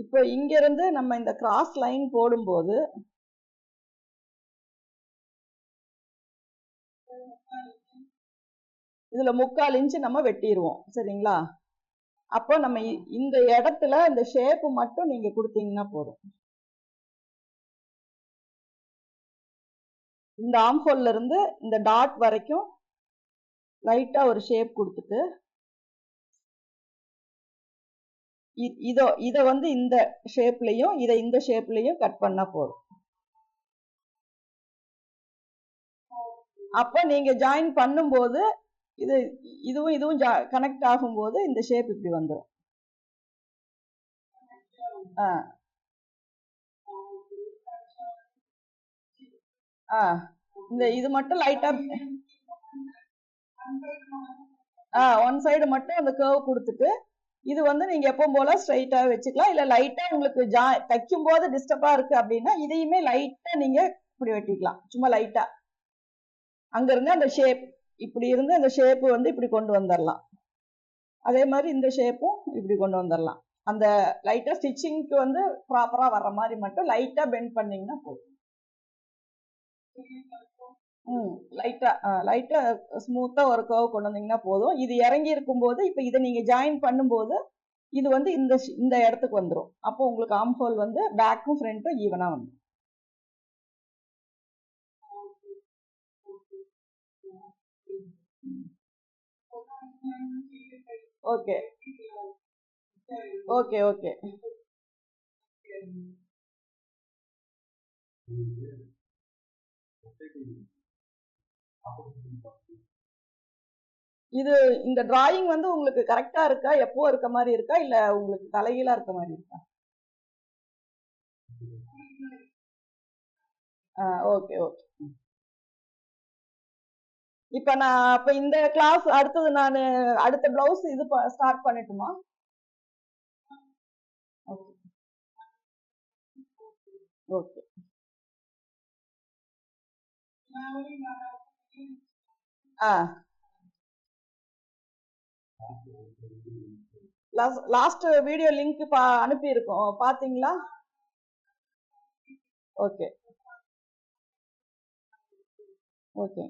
இப்போ இங்க இருந்து நம்ம இந்த கிராஸ் லைன் போடும்போது இதுல 3/4 இன்ச் நம்ம வெட்டிடுவோம். சரிங்களா? அப்போ நம்ம இந்த இடத்துல இந்த ஷேப் மட்டும் நீங்க கொடுத்தீங்கன்னா போதும். இந்த ஆம்ஹோல்ல இருந்து இந்த டாட் வரைக்கும் லைட்டா ஒரு ஷேப் கொடுத்துட்டு இத வந்து இந்த ஷேப்லயும் இத இந்த ஷேப்லயும் கட் பண்ணா போதும். அப்ப நீங்க ஜாயின் பண்ணும்போது இதுவும் கனெக்ட் ஆகும்போது இந்த ஷேப் இப்படி வந்துடும். இந்த இது மட்டும் லைட்டா ஒன் சைடு மட்டும் அந்த கர்வ் கொடுத்துட்டு இது வந்து நீங்க எப்பவும் போல ஸ்ட்ரைட்டா வச்சுக்கலாம். இல்ல லைட்டா உங்களுக்கு தைக்கும் போது டிஸ்டர்பா இருக்கு அப்படின்னா இதையுமே லைட்டா நீங்க இப்படி வெட்டிக்கலாம். சும்மா லைட்டா அங்க இருந்து அந்த ஷேப் இப்படி இருந்து அந்த ஷேப் வந்து இப்படி கொண்டு வந்துடலாம். அதே மாதிரி இந்த ஷேப்பும் இப்படி கொண்டு வந்துடலாம். அந்த லைட்டா ஸ்டிச்சிங்க்கு வந்து ப்ராப்பரா வர்ற மாதிரி மட்டும் லைட்டா பெண்ட் பண்ணீங்கன்னா போதும். லைட்டா ஸ்மூத்தா ஒரு கர்வ் கொண்டு வந்தீங்கன்னா போதும். இது இறங்கி இருக்கும்போது இப்ப இதை நீங்க ஜாயின் பண்ணும்போது இது வந்து இந்த இடத்துக்கு வந்துடும். அப்போ உங்களுக்கு ஆர்ம் ஹோல் வந்து பேக்கும் ஃப்ரண்ட்டும் ஈவனா வந்துடும். Okay okay okay. இது இந்த டிராயிங் வந்து உங்களுக்கு கரெக்டா இருக்கா? எப்போ இருக்க மாதிரி இருக்கா? இல்ல உங்களுக்கு தலைகீழா இருக்க மாதிரி இருக்கா? Okay okay. இப்ப நான் அப்ப இந்த கிளாஸ் அடுத்தது நான் அடுத்த பிளவுஸ் இது ஸ்டார்ட் பண்ணட்டுமா? ஓகே. லாஸ்ட் வீடியோ லிங்க் அனுப்பி இருக்கோம், பாத்தீங்களா? Okay okay.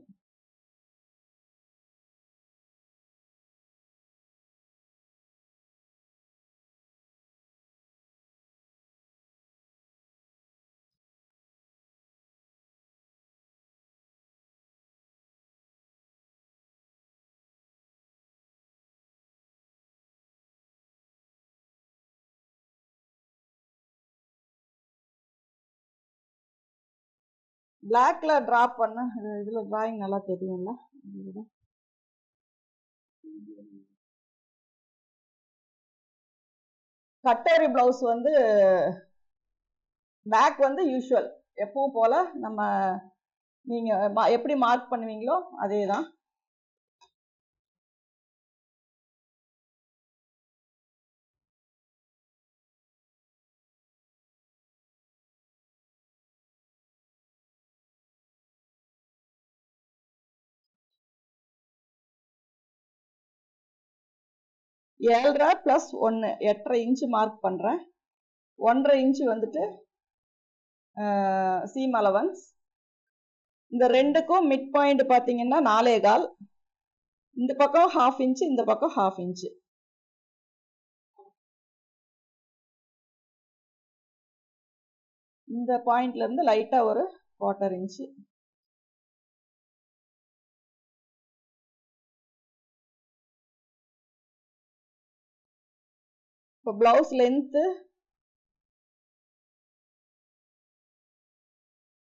பிளாக்ல டிராப் பண்ண இதுல டிராயிங் நல்லா தெரியும்ல. கட்டோரி பிளவுஸ் வந்து பேக் வந்து யூஷுவல் எப்பவும் போல நம்ம நீங்க எப்படி மார்க் பண்ணுவீங்களோ அதேதான். ஏழரை பிளஸ் 1 8.5 இன்ச்சு மார்க் பண்றேன். 1.5 இன்ச்சு வந்துட்டு சீம் அலவன்ஸ். இந்த ரெண்டுக்கும் மிட் பாயிண்ட் பாத்தீங்கன்னா 4.25. இந்த பக்கம் 1/2 இன்ச்சு, இந்த பக்கம் 1/2 இன்ச்சு. இந்த பாயிண்ட்ல இருந்து லைட்டா ஒரு 1/4 இன்ச்சு. இப்போ பிளவுஸ் லென்த்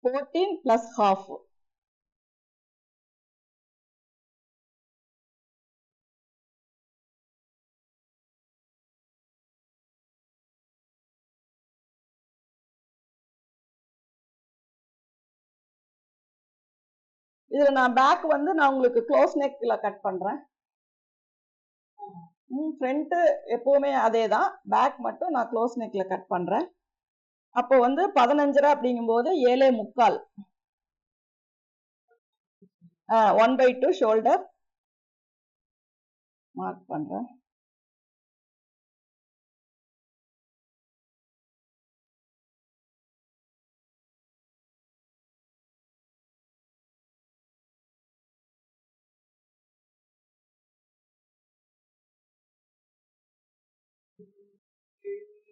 14 பிளஸ் 1/2. இதுல நான் பேக் வந்து நான் உங்களுக்கு க்ளோஸ் நெக்ல கட் பண்றேன். ஃப்ரண்ட் எப்பவுமே அதேதான், பேக் மட்டும் நான் க்ளோஸ் நெக்ல கட் பண்றேன். அப்போ வந்து 15.5 அப்படிங்கும்போது 7.25. 1/2 ஷோல்டர் மார்க் பண்றேன்.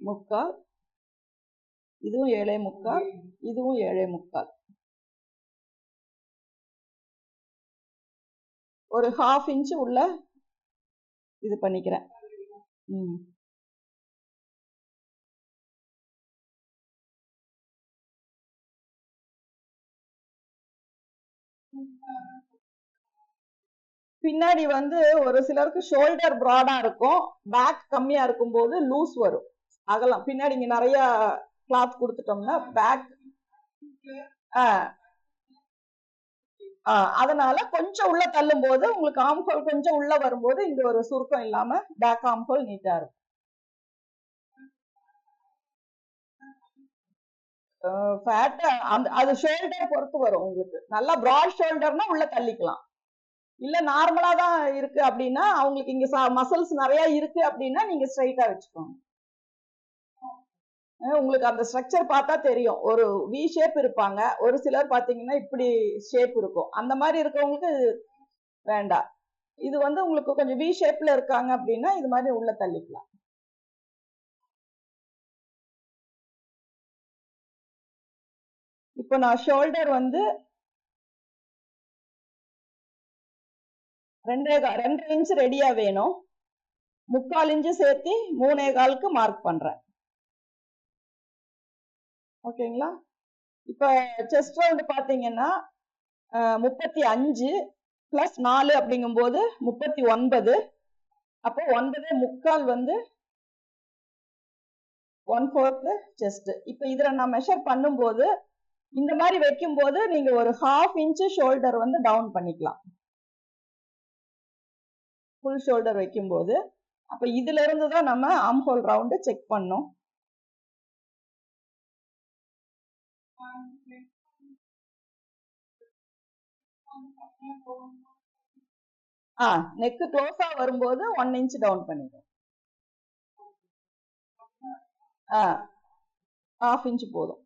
முக்கால், இதுவும் 7.25, இதுவும் 7.25. ஒரு 1/2 இன்ச் உள்ள இது பண்ணிக்கிறேன். பின்னாடி வந்து ஒரு சிலருக்கு ஷோல்டர் ப்ராடா இருக்கும், பேக் கம்மியா இருக்கும் போது லூஸ் வரும், அகலம். பின்னாடி இங்க நிறைய கிளாத் கொடுத்துட்டோம்னா பேக் அதனால கொஞ்சம் உள்ள தள்ளும் போது உங்களுக்கு ஆம்ஹோல் கொஞ்சம் உள்ள வரும்போது இங்க ஒரு சுருக்கம் இல்லாம பேக் ஆம்ஹோல் நீட்டா இருக்கும். ஃபேட் அது ஷோல்டர் பொறுத்து வரும். உங்களுக்கு நல்லா பிராட் ஷோல்டர்னா உள்ள தள்ளிக்கலாம். இல்ல நார்மலா தான் இருக்கு அப்படின்னா, அவங்களுக்கு இங்க மசில்ஸ் நிறைய இருக்கு அப்படின்னா நீங்க ஸ்ட்ரைட்டா வச்சுக்கோங்க. உங்களுக்கு அந்த ஸ்ட்ரக்சர் பார்த்தா தெரியும். ஒரு வி ஷேப் இருப்பாங்க, ஒரு சிலர் பாத்தீங்கன்னா இப்படி ஷேப் இருக்கும். அந்த மாதிரி இருக்கவங்களுக்கு வேண்டாம். இது வந்து உங்களுக்கு கொஞ்சம் வி ஷேப்ல இருக்காங்க அப்படின்னா இது மாதிரி உள்ள தள்ளிக்கலாம். இப்போ நான் ஷோல்டர் வந்து 2 இன்ச் ரெடியா வேணும். 3/4 இன்ச் சேர்த்து 3.25க்கு மார்க் பண்றேன். ஓகேங்களா? இப்ப செஸ்ட் ரவுண்ட் பாத்தீங்கன்னா 35 பிளஸ் 4 அப்படிங்கும் போது 39. அப்போ 9.25 வந்து 1/4 செஸ்ட். இப்ப இதுல நான் மெஷர் பண்ணும்போது இந்த மாதிரி வைக்கும் போது நீங்க ஒரு 1/2 இன்ச் ஷோல்டர் வந்து டவுன் பண்ணிக்கலாம். ஃபுல் ஷோல்டர் வைக்கும் போது அப்ப இதுல இருந்து தான் நம்ம ஆம்ஹோல் ரவுண்ட் செக் பண்ணோம். நெக் க்ளோஸா வரும்போது 1 இன்ச் டவுன் பண்ணிடுவோம். 1/2 இன்ச் போதும்.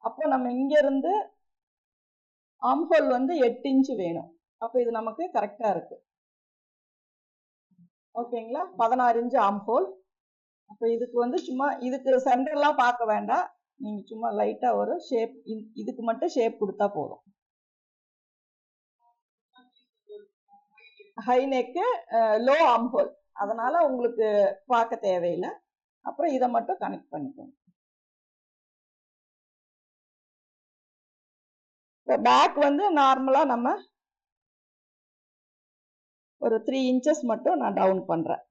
அப்போ நம்ம இங்க இருந்து ஆம்ஹோல் வந்து 8 இன்ச் வேணும். அப்ப இது நமக்கு கரெக்டா இருக்கு. ஓகேங்களா? 16 இன்ச் ஆம்ஹோல். அப்ப இதுக்கு வந்து சும்மா இதுக்கு சென்டர்லாம் பார்க்க வேண்டாம், நீங்க சும்மா லைட்டா ஒரு ஷேப் இதுக்கு மட்டும் ஷேப் கொடுத்தா போதும். ஹை நெக்கு, லோ ஆம்ஹோல், அதனால உங்களுக்கு பார்க்க தேவையில்லை. அப்புறம் இதை மட்டும் கனெக்ட் பண்ணிக்கோங்க. பேக் வந்து நார்மலா நம்ம ஒரு 3 இன்ச்சஸ் மட்டும் நான் டவுன் பண்றேன்.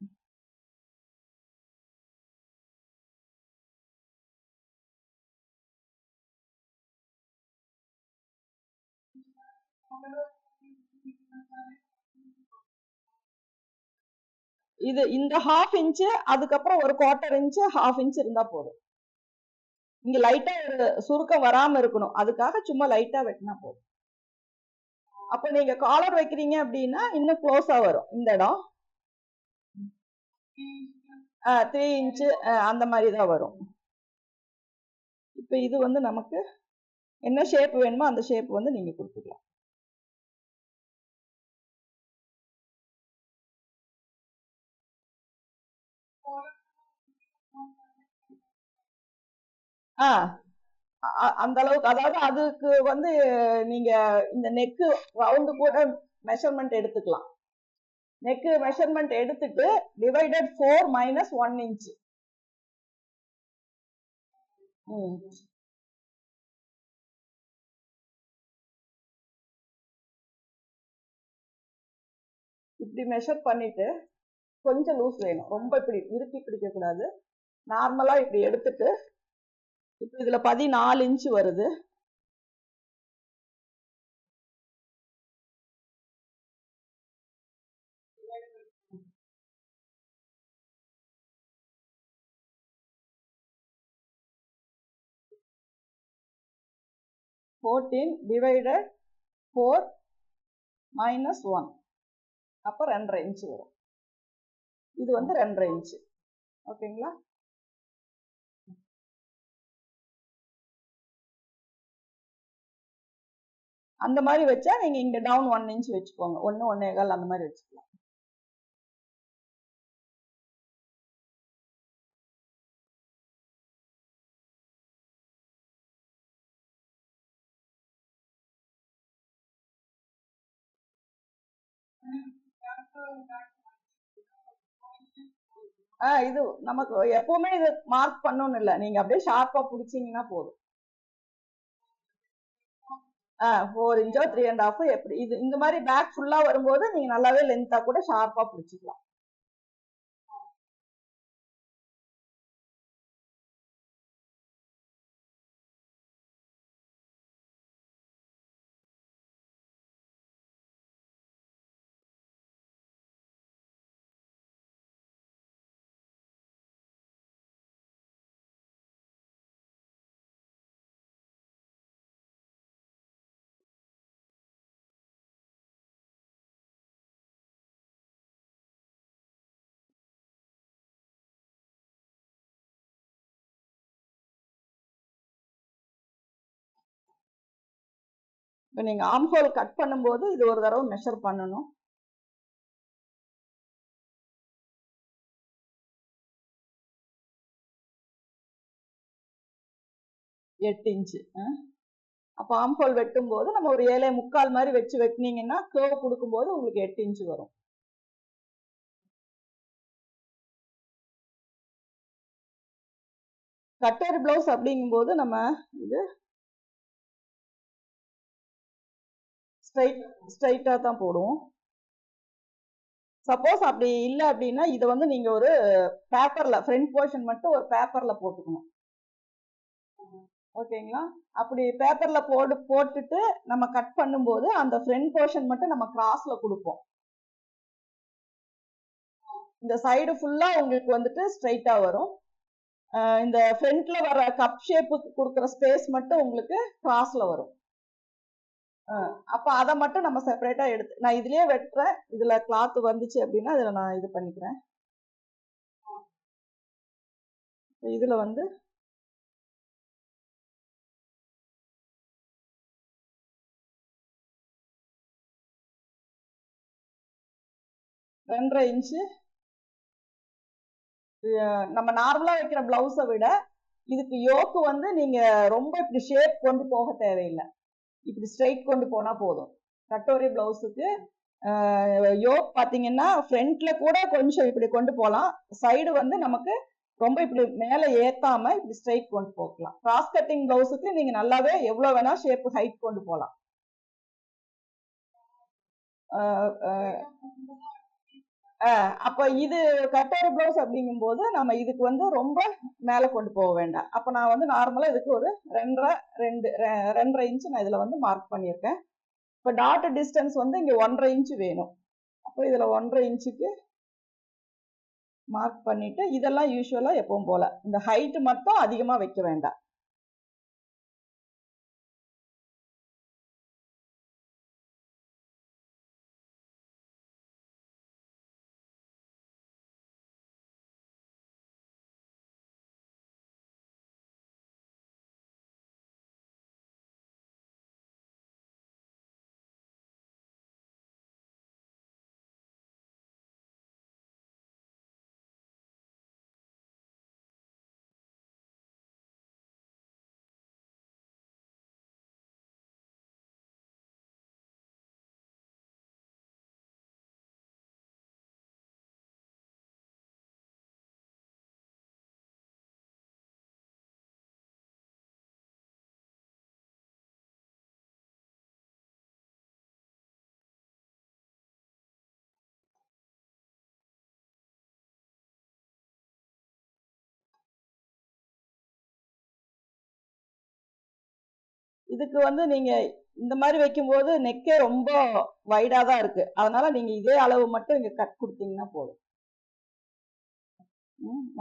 இது இந்த 1/2 இன்ச், அதுக்கப்புறம் ஒரு 1/4 இன்ச் 1/2 இன்ச் இருந்தா போதும். இங்க லைட்டா ஒரு சுருக்கம் வராம இருக்கணும், அதுக்காக சும்மா லைட்டா வெட்டினா போதும். அப்ப நீங்க காலர் வைக்கிறீங்க அப்படின்னா இன்னும் க்ளோஸா வரும் இந்த இடம். 3 இன்ச் அந்த மாதிரி தான் வரும். இப்ப இது வந்து நமக்கு என்ன ஷேப் வேணுமோ அந்த ஷேப் வந்து நீங்க கொடுத்துக்கலாம். அந்த அளவுக்கு, அதாவது அதுக்கு வந்து நீங்க இந்த நெக்கு ரவுண்டு கூட மெஷர்மெண்ட் எடுத்துக்கலாம். நெக்கு மெஷர்மெண்ட் எடுத்துட்டு டிவைடட் 4 மைனஸ் 1 இன்ச். இப்படி மெஷர் பண்ணிட்டு கொஞ்சம் லூஸ் வேணும், ரொம்ப இப்படி இறுக்கி பிடிக்க கூடாது. நார்மலா இப்படி எடுத்துட்டு இப்ப இதுல 14 இன்ச் வருது. divided 4 minus 1, அப்ப 2.5 இன்ச் வரும். இது வந்து 2.5 இன்ச். ஓகேங்களா? அந்த மாதிரி வச்சா நீங்க இங்க டவுன் 1 இன்ச் வச்சுக்கோங்க, 1 1.25 அந்த மாதிரி வச்சுக்கலாம். இது நமக்கு எப்பவுமே இது மார்க் பண்ணணும் இல்ல, நீங்க அப்படியே ஷார்ப்பா பிடிச்சீங்கன்னா போதும். 4 இன்ச்சோ 3.5 எப்படி இது இந்த மாதிரி பேக் ஃபுல்லா வரும்போது நீங்க நல்லாவே லென்த்தா கூட ஷார்ப்பா பிடிச்சிக்கலாம். இப்போ நீங்க ஆர்ம் ஹோல் கட் பண்ணும்போது இது ஒரு தடவை மெஷர் பண்ணணும். 8 இன்ச்சு. அப்போ ஆர்ம் ஹோல் வெட்டும் போது நம்ம ஒரு 7.25 மாதிரி வச்சு வெட்டினீங்கன்னா கர்வ் கொடுக்கும்போது உங்களுக்கு 8 இன்ச்சு வரும். கட்டர் பிளவுஸ் அப்படிங்கும்போது நம்ம இது ஸ்ட்ரைட்டா தான் போடுவோம். சப்போஸ் அப்படி இல்லை அப்படின்னா இதை வந்து நீங்க ஒரு பேப்பர்ல ஃப்ரண்ட் போர்ஷன் மட்டும் ஒரு பேப்பர்ல போட்டுக்கணும். ஓகேங்களா? அப்படி பேப்பர்ல போட்டுட்டு நம்ம கட் பண்ணும்போது அந்த ஃப்ரண்ட் போர்ஷன் மட்டும் நம்ம கிராஸ்ல கொடுப்போம். இந்த சைடு ஃபுல்லா உங்களுக்கு வந்துட்டு ஸ்ட்ரைட்டா வரும். இந்த ஃப்ரண்ட்ல வர கப் ஷேப்புக்கு கொடுக்குற ஸ்பேஸ் மட்டும் உங்களுக்கு கிராஸ்ல வரும். அப்ப அதை மட்டும் நம்ம செப்பரேட்டா எடுத்து நான் இதுலயே வெட்டுறேன். இதுல கிளாத் வந்துச்சு அப்படின்னா இதுல நான் இது பண்ணிக்கிறேன். இதுல வந்து ரெண்டரை இன்ச்சு நம்ம நார்மலா வைக்கிற பிளவுஸை விட இதுக்கு யோக்கு வந்து நீங்க ரொம்ப இப்படி ஷேப் கொண்டு போக தேவையில்லை. இப்படி ஸ்ட்ரைட் கொண்டு போனா போதும். கட்டோரி பிளவுஸுக்கு யோக் பாத்தீங்கன்னா ஃப்ரண்ட்ல கூட கொஞ்சம் இப்படி கொண்டு போகலாம். சைடு வந்து நமக்கு ரொம்ப இப்படி மேல ஏத்தாம இப்படி ஸ்ட்ரைட் கொண்டு போகலாம். கிராஸ் கட்டிங் பிளவுஸுக்கு நீங்க நல்லாவே எவ்வளவு வேணா ஷேப் ஹைட் கொண்டு போகலாம். அப்ப இது கட்டோரி பிளவுஸ் அப்படிங்கும் போது நம்ம இதுக்கு வந்து ரொம்ப மேல கொண்டு போக வேண்டாம். அப்ப நான் வந்து நார்மலா இதுக்கு ஒரு 2.5 இன்ச்சு நான் இதுல வந்து மார்க் பண்ணியிருக்கேன். இப்ப டாட் டிஸ்டன்ஸ் வந்து இங்க 1.5 இன்ச்சு வேணும். அப்போ இதுல 1.5 இன்ச்சுக்கு மார்க் பண்ணிட்டு இதெல்லாம் யூஸ்வலா எப்பவும் போல இந்த ஹைட் மட்டும் அதிகமா வைக்க வேண்டாம். இதுக்கு வந்து நீங்க இந்த மாதிரி வைக்கும்போது நெக்கே ரொம்ப வைடா தான் இருக்கு. அதனால நீங்க இதே அளவு மட்டும் இங்க கட் கொடுத்தீங்கன்னா போதும்.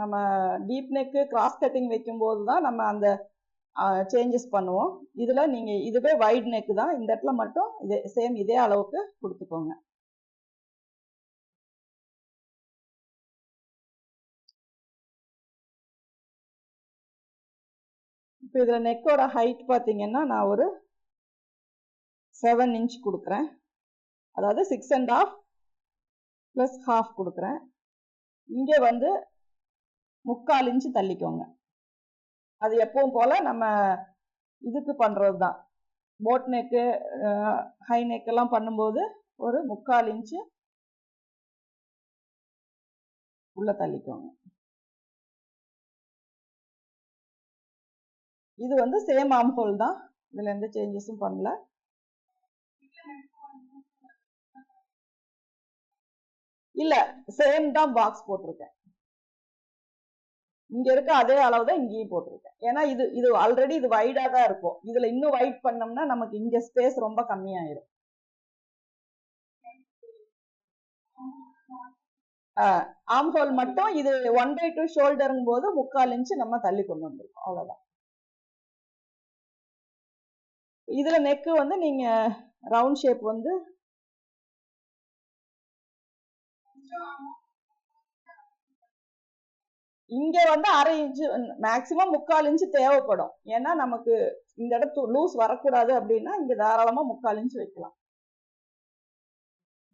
நம்ம டீப் நெக்கு கிராஸ் கட்டிங் வைக்கும்போது தான் நம்ம அந்த சேஞ்சஸ் பண்ணுவோம். இதுல நீங்க இதுவே வைட் நெக் தான். இந்த இடத்துல மட்டும் இதே அளவுக்கு கொடுத்துக்கோங்க. இப்போ இதுல நெக்கோட ஹைட் பாத்தீங்கன்னா நான் ஒரு 7 இன்ச் கொடுக்குறேன். அதாவது 6.5 பிளஸ் ஹாஃப் கொடுக்குறேன். இங்க வந்து 3/4 இன்ச்சு தள்ளிக்கோங்க. அது எப்பவும் போல நம்ம இதுக்கு பண்றதுதான். போட் நெக்கு ஹை நெக் எல்லாம் பண்ணும்போது ஒரு 3/4 இன்ச்சு உள்ள தள்ளிக்கோங்க. இது வந்து சேம் ஆர்ம் ஹோல் தான், இதுல எந்த சேஞ்சஸும் பண்ணல. இல்ல சேம் தான் பாக்ஸ் போட்டிருக்கேன். இங்க இருக்க அதே அளவு தான் இங்கேயும் போட்டிருக்கேன். ஏன்னா இது இது ஆல்ரெடி இது வைடா தான் இருக்கும். இதுல இன்னும் வைட் பண்ணோம்னா நமக்கு இங்க ஸ்பேஸ் ரொம்ப கம்மியாயிரும். ஆர்ம் ஹோல் மட்டும் இது 1/2 ஷோல்டருங்கும் போது 3/4 இன்ச் நம்ம தள்ளி கொண்டு வந்திருக்கோம், அவ்வளவுதான். இதுல நெக்கு வந்து நீங்க ரவுண்ட் ஷேப் வந்து இங்க வந்து 1/2 இன்ச்சு மேக்சிமம் 3/4 இன்ச்சு தேவைப்படும். ஏன்னா நமக்கு இந்த இடத்து லூஸ் வரக்கூடாது அப்படின்னா இங்க தாராளமா 3/4 இன்ச்சு வைக்கலாம்.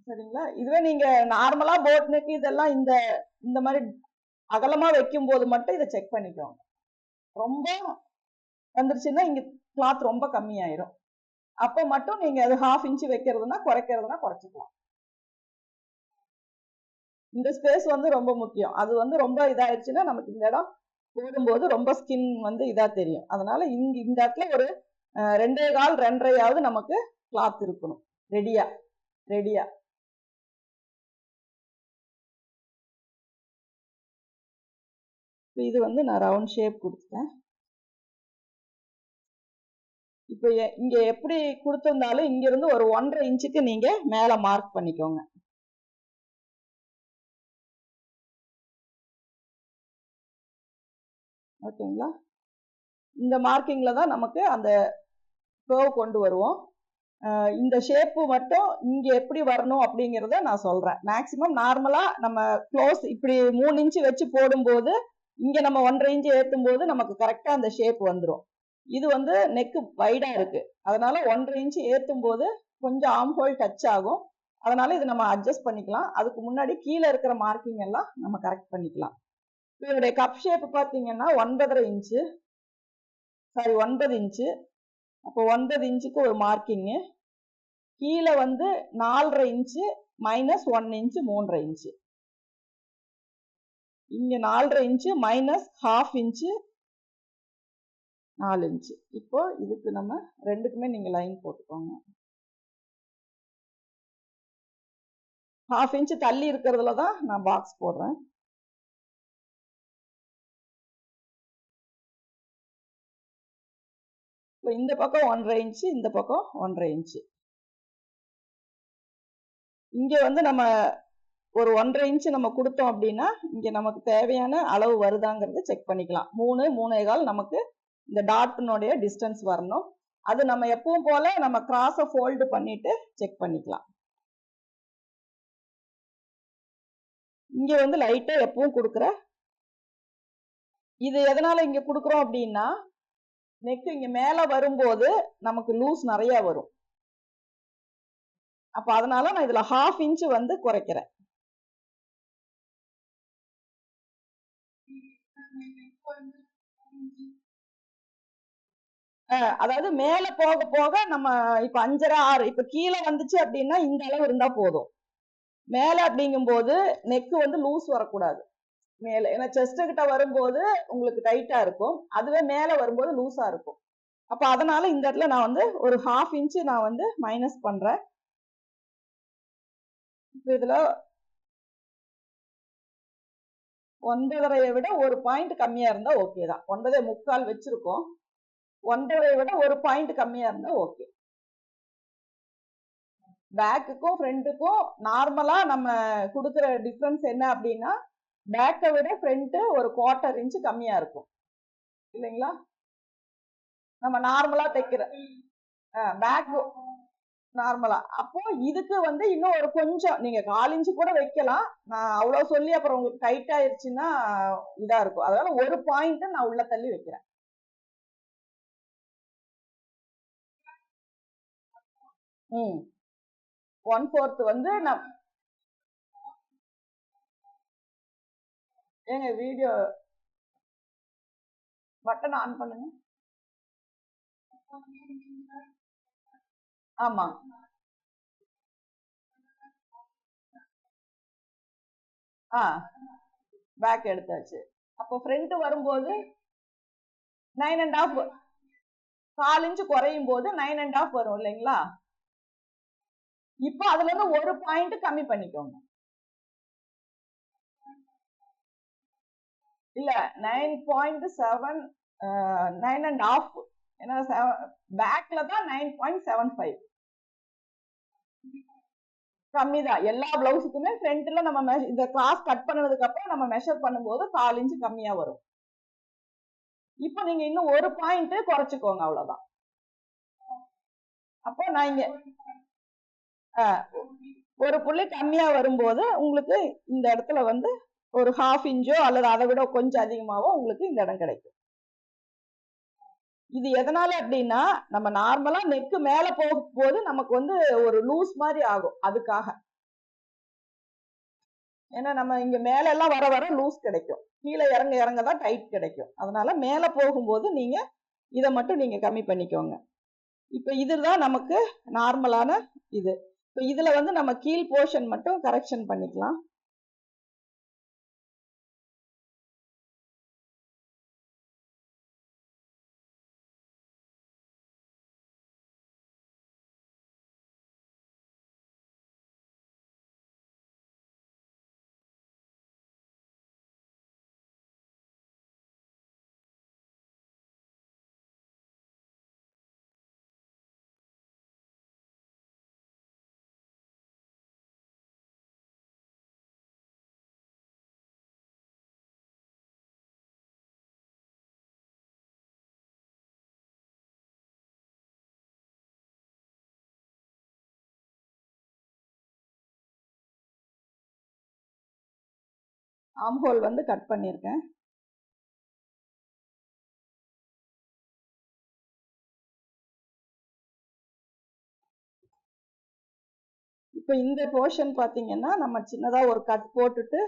சரிங்களா? இதுவே நீங்க நார்மலா போட் நெக் இதெல்லாம் இந்த இந்த மாதிரி அகலமா வைக்கும் போது மட்டும் இதை செக் பண்ணிக்கோங்க. ரொம்ப வந்துருச்சுன்னா இங்க கிளாத் ரொம்ப கம்மியாயிரும். அப்ப மட்டும் நீங்க அது 1/2 இன்ச்சு வைக்கிறதுனா குறைக்கிறதுனா குறைச்சிக்கலாம். இந்த ஸ்பேஸ் வந்து ரொம்ப முக்கியம். அது வந்து ரொம்ப இதாயிருச்சுன்னா நமக்கு இந்த இடம் போடும்போது ரொம்ப ஸ்கின் வந்து இதா தெரியும். அதனால இங்க இந்த இடத்துல ஒரு 2.25 2.5 நமக்கு கிளாத் இருக்கணும் ரெடியா ரெடியா. இது வந்து நான் ரவுண்ட் ஷேப் கொடுத்துட்டேன். இப்ப இங்க எப்படி கொடுத்திருந்தாலும் இங்க இருந்து ஒரு 1.5 இன்ச்சுக்கு நீங்க மேல மார்க் பண்ணிக்கோங்க. ஓகேங்களா? இந்த மார்க்கிங்ல தான் நமக்கு அந்த கர்வ் கொண்டு வருவோம். இந்த ஷேப்பு மட்டும் இங்க எப்படி வரணும் அப்படிங்கறத நான் சொல்றேன். மேக்சிமம் நார்மலா நம்ம க்ளோஸ் இப்படி 3 இன்ச்சு வச்சு போடும்போது இங்க நம்ம 1.5 இன்ச்சு ஏத்தும் போது நமக்கு கரெக்டா அந்த ஷேப் வந்துடும். இது வந்து நெக்கு வைடா இருக்கு, அதனால 1.5 இன்ச்சு ஏத்தும் போது கொஞ்சம் ஆர்ம் ஹோல் டச் ஆகும். அதனால இது நம்ம அட்ஜஸ்ட் பண்ணிக்கலாம். அதுக்கு முன்னாடி கீழே இருக்கிற மார்க்கிங் எல்லாம் நம்ம கரெக்ட் பண்ணிக்கலாம். இதனுடைய கப் ஷேப் பாத்தீங்கன்னா 9.5 இன்ச்சு, சாரி 9 இன்ச்சு. அப்போ 9 இன்ச்சுக்கு ஒரு மார்க்கிங்கு, கீழே வந்து 4.5 இன்ச்சு மைனஸ் 1 இன்ச்சு 3.5 இன்ச்சு, இங்க 4.5 இன்ச்சு மைனஸ் 1/2 இன்ச்சு 4 இன்ச்சு. இப்போ இதுக்கு நம்ம ரெண்டுக்குமே நீங்க லைன் போட்டுக்கோங்க. 1/2 இன்ச்சு தள்ளி இருக்கிறதுல தான் நான் பாக்ஸ் போடுறேன். இந்த பக்கம் 1.5 இன்ச்சு, இந்த பக்கம் 1.5 இன்ச்சு. இங்க வந்து நம்ம ஒரு 1.5 இன்ச்சு நம்ம கொடுத்தோம் அப்படின்னா இங்க நமக்கு தேவையான அளவு வருதாங்கிறத செக் பண்ணிக்கலாம். 3 3.25 நமக்கு இந்த டாட்னுடைய டிஸ்டன்ஸ் வரணும். அது நம்ம எப்பவும் போல நம்ம கிராஸ ஃபோல்டு பண்ணிட்டு செக் பண்ணிக்கலாம். இங்க வந்து லைட்டா எப்பவும் கொடுக்குற, இது எதனால இங்க கொடுக்குறோம் அப்படின்னா நெக் இங்க மேல வரும்போது நமக்கு லூஸ் நிறைய வரும். அப்ப அதனால நான் இதுல 1/2 இன்ச்சு வந்து குறைக்கிறேன். அதாவது மேல போக போக நம்ம இப்ப 5.5 6 இப்ப கீழே வந்துச்சு அப்படின்னா இந்த அளவு இருந்தா போதும். மேல அப்படிங்கும் போது நெக் வந்து லூஸ் வரக்கூடாது மேல. ஏன்னா செஸ்ட் கிட்ட வரும்போது உங்களுக்கு டைட்டா இருக்கும், அதுவே மேல வரும்போது லூஸா இருக்கும். அப்ப அதனால இந்த இடத்துல நான் வந்து ஒரு 1/2 இன்ச்சு நான் வந்து மைனஸ் பண்றேன். இதுல 9.5 விட ஒரு பாயிண்ட் கம்மியா இருந்தா ஓகே தான். 9.25 வச்சிருக்கோம், 1.5 விட ஒரு பாயிண்ட் கம்மியா இருந்தா ஓகே. பேக்குக்கும் ஃப்ரண்ட்டுக்கும் நார்மலா நம்ம கொடுக்குற டிஃபரன்ஸ் என்ன அப்படின்னா பேக்கை விட ஃப்ரண்ட் ஒரு 1/4 இன்ச்சு கம்மியா இருக்கும் இல்லைங்களா? நம்ம நார்மலா தைக்கிற பேக் நார்மலா. அப்போ இதுக்கு வந்து இன்னும் ஒரு கொஞ்சம் நீங்க 1/4 இன்ச்சு கூட வைக்கலாம். நான் அவ்வளவு சொல்லி அப்புறம் உங்களுக்கு டைட் ஆயிருச்சுன்னா இதா இருக்கும். அதனால ஒரு பாயிண்ட் நான் உள்ள தள்ளி வைக்கிறேன். ம் 1/4 வந்து நான் ஏங்க வீடியோ பட்டன் ஆன் பண்ணுங்க. ஆமா ஆ பேக் எடுத்தாச்சு. அப்போ ஃப்ரண்ட் வரும்போது 9.5, 4 இன்ச் குறையும் போது 9.5 வரும் இல்லைங்களா? இப்போ அதுல இருந்து ஒரு பாயிண்ட் கம்மி பண்ணிக்கோங்க. இல்ல 9.7, 9.5, ஏன்னா பேக்ல தான் 9.75 கம்மி தான். எல்லா பிளவுஸுக்குமே ஃப்ரண்ட்ல நம்ம இந்த கிளாஸ் கட் பண்ணதுக்கு அப்புறம் நம்ம மெஷர் பண்ணும்போது 4 இன்ச் கம்மியா வரும். இப்போ நீங்க இன்னும் ஒரு பாயிண்ட் குறைச்சுக்கோங்க, அவ்வளவுதான். அப்போ நான் இங்க ஒரு புள்ளி கம்மியா வரும்போது உங்களுக்கு இந்த இடத்துல வந்து ஒரு 1/2 இன்ச்சோ அல்லது அதை விட கொஞ்சம் அதிகமாவோ உங்களுக்கு இந்த இடம் கிடைக்கும். இது எதனால அப்படின்னா, நம்ம நார்மலா நெக்கு மேல போகும்போது நமக்கு வந்து ஒரு லூஸ் மாதிரி ஆகும், அதுக்காக. ஏன்னா நம்ம இங்க மேல எல்லாம் வர வர லூஸ் கிடைக்கும், கீழே இறங்க இறங்க தான் டைட் கிடைக்கும். அதனால மேல போகும்போது நீங்க இதை மட்டும் நீங்க கம்மி பண்ணிக்கோங்க. இப்ப இதுதான் நமக்கு நார்மலான இது. இப்ப இதுல வந்து நம்ம கீழ் போர்ஷன் மட்டும் கரெக்ஷன் பண்ணிக்கலாம். ஆம் ஹோல் வந்து கட் பண்ணியிருக்கேன். இப்ப இந்த போர்ஷன் பாத்தீங்கன்னா நம்ம சின்னதா ஒரு கட் போட்டுட்டு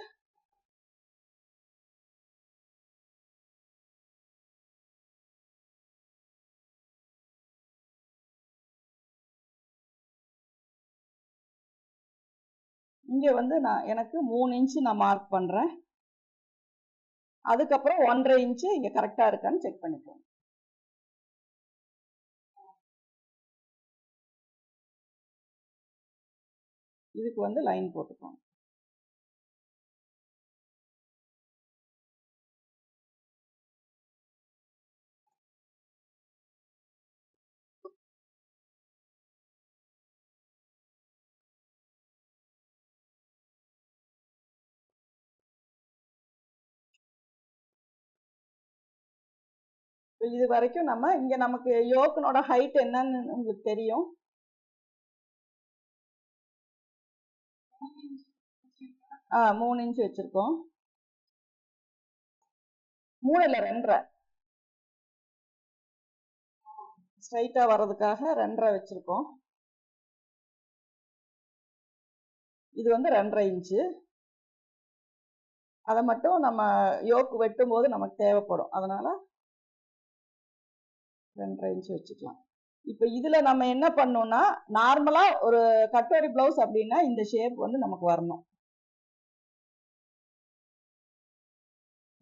இங்க வந்து எனக்கு 3 இன்ச் நான் மார்க் பண்றேன். அதுக்கப்புறம் 1.5 இன்ச் இங்க கரெக்டா இருக்கான்னு செக் பண்ணிக்கோங்க. இதுக்கு வந்து லைன் போட்டுக்கோங்க. இது வரைக்கும் நம்ம இங்க நமக்கு யோக்கனோட ஹைட் என்னன்னு உங்களுக்கு தெரியும். 3 இன்ச் வச்சிருக்கோம். 3 இல்ல 2.5 ஸ்ட்ரைட்டா வர்றதுக்காக 2.5 வச்சிருக்கோம். இது வந்து 2.5 இன்ச்சு. அதை மட்டும் நம்ம யோக்கு வெட்டும் போது நமக்கு தேவைப்படும், அதனால 2.5 இன்ச் வச்சுக்கலாம். இப்ப இதுல நம்ம என்ன பண்ணோம்னா, நார்மலா ஒரு கட்டோரி பிளவுஸ் அப்படின்னா இந்த ஷேப் வந்து நமக்கு வரணும்.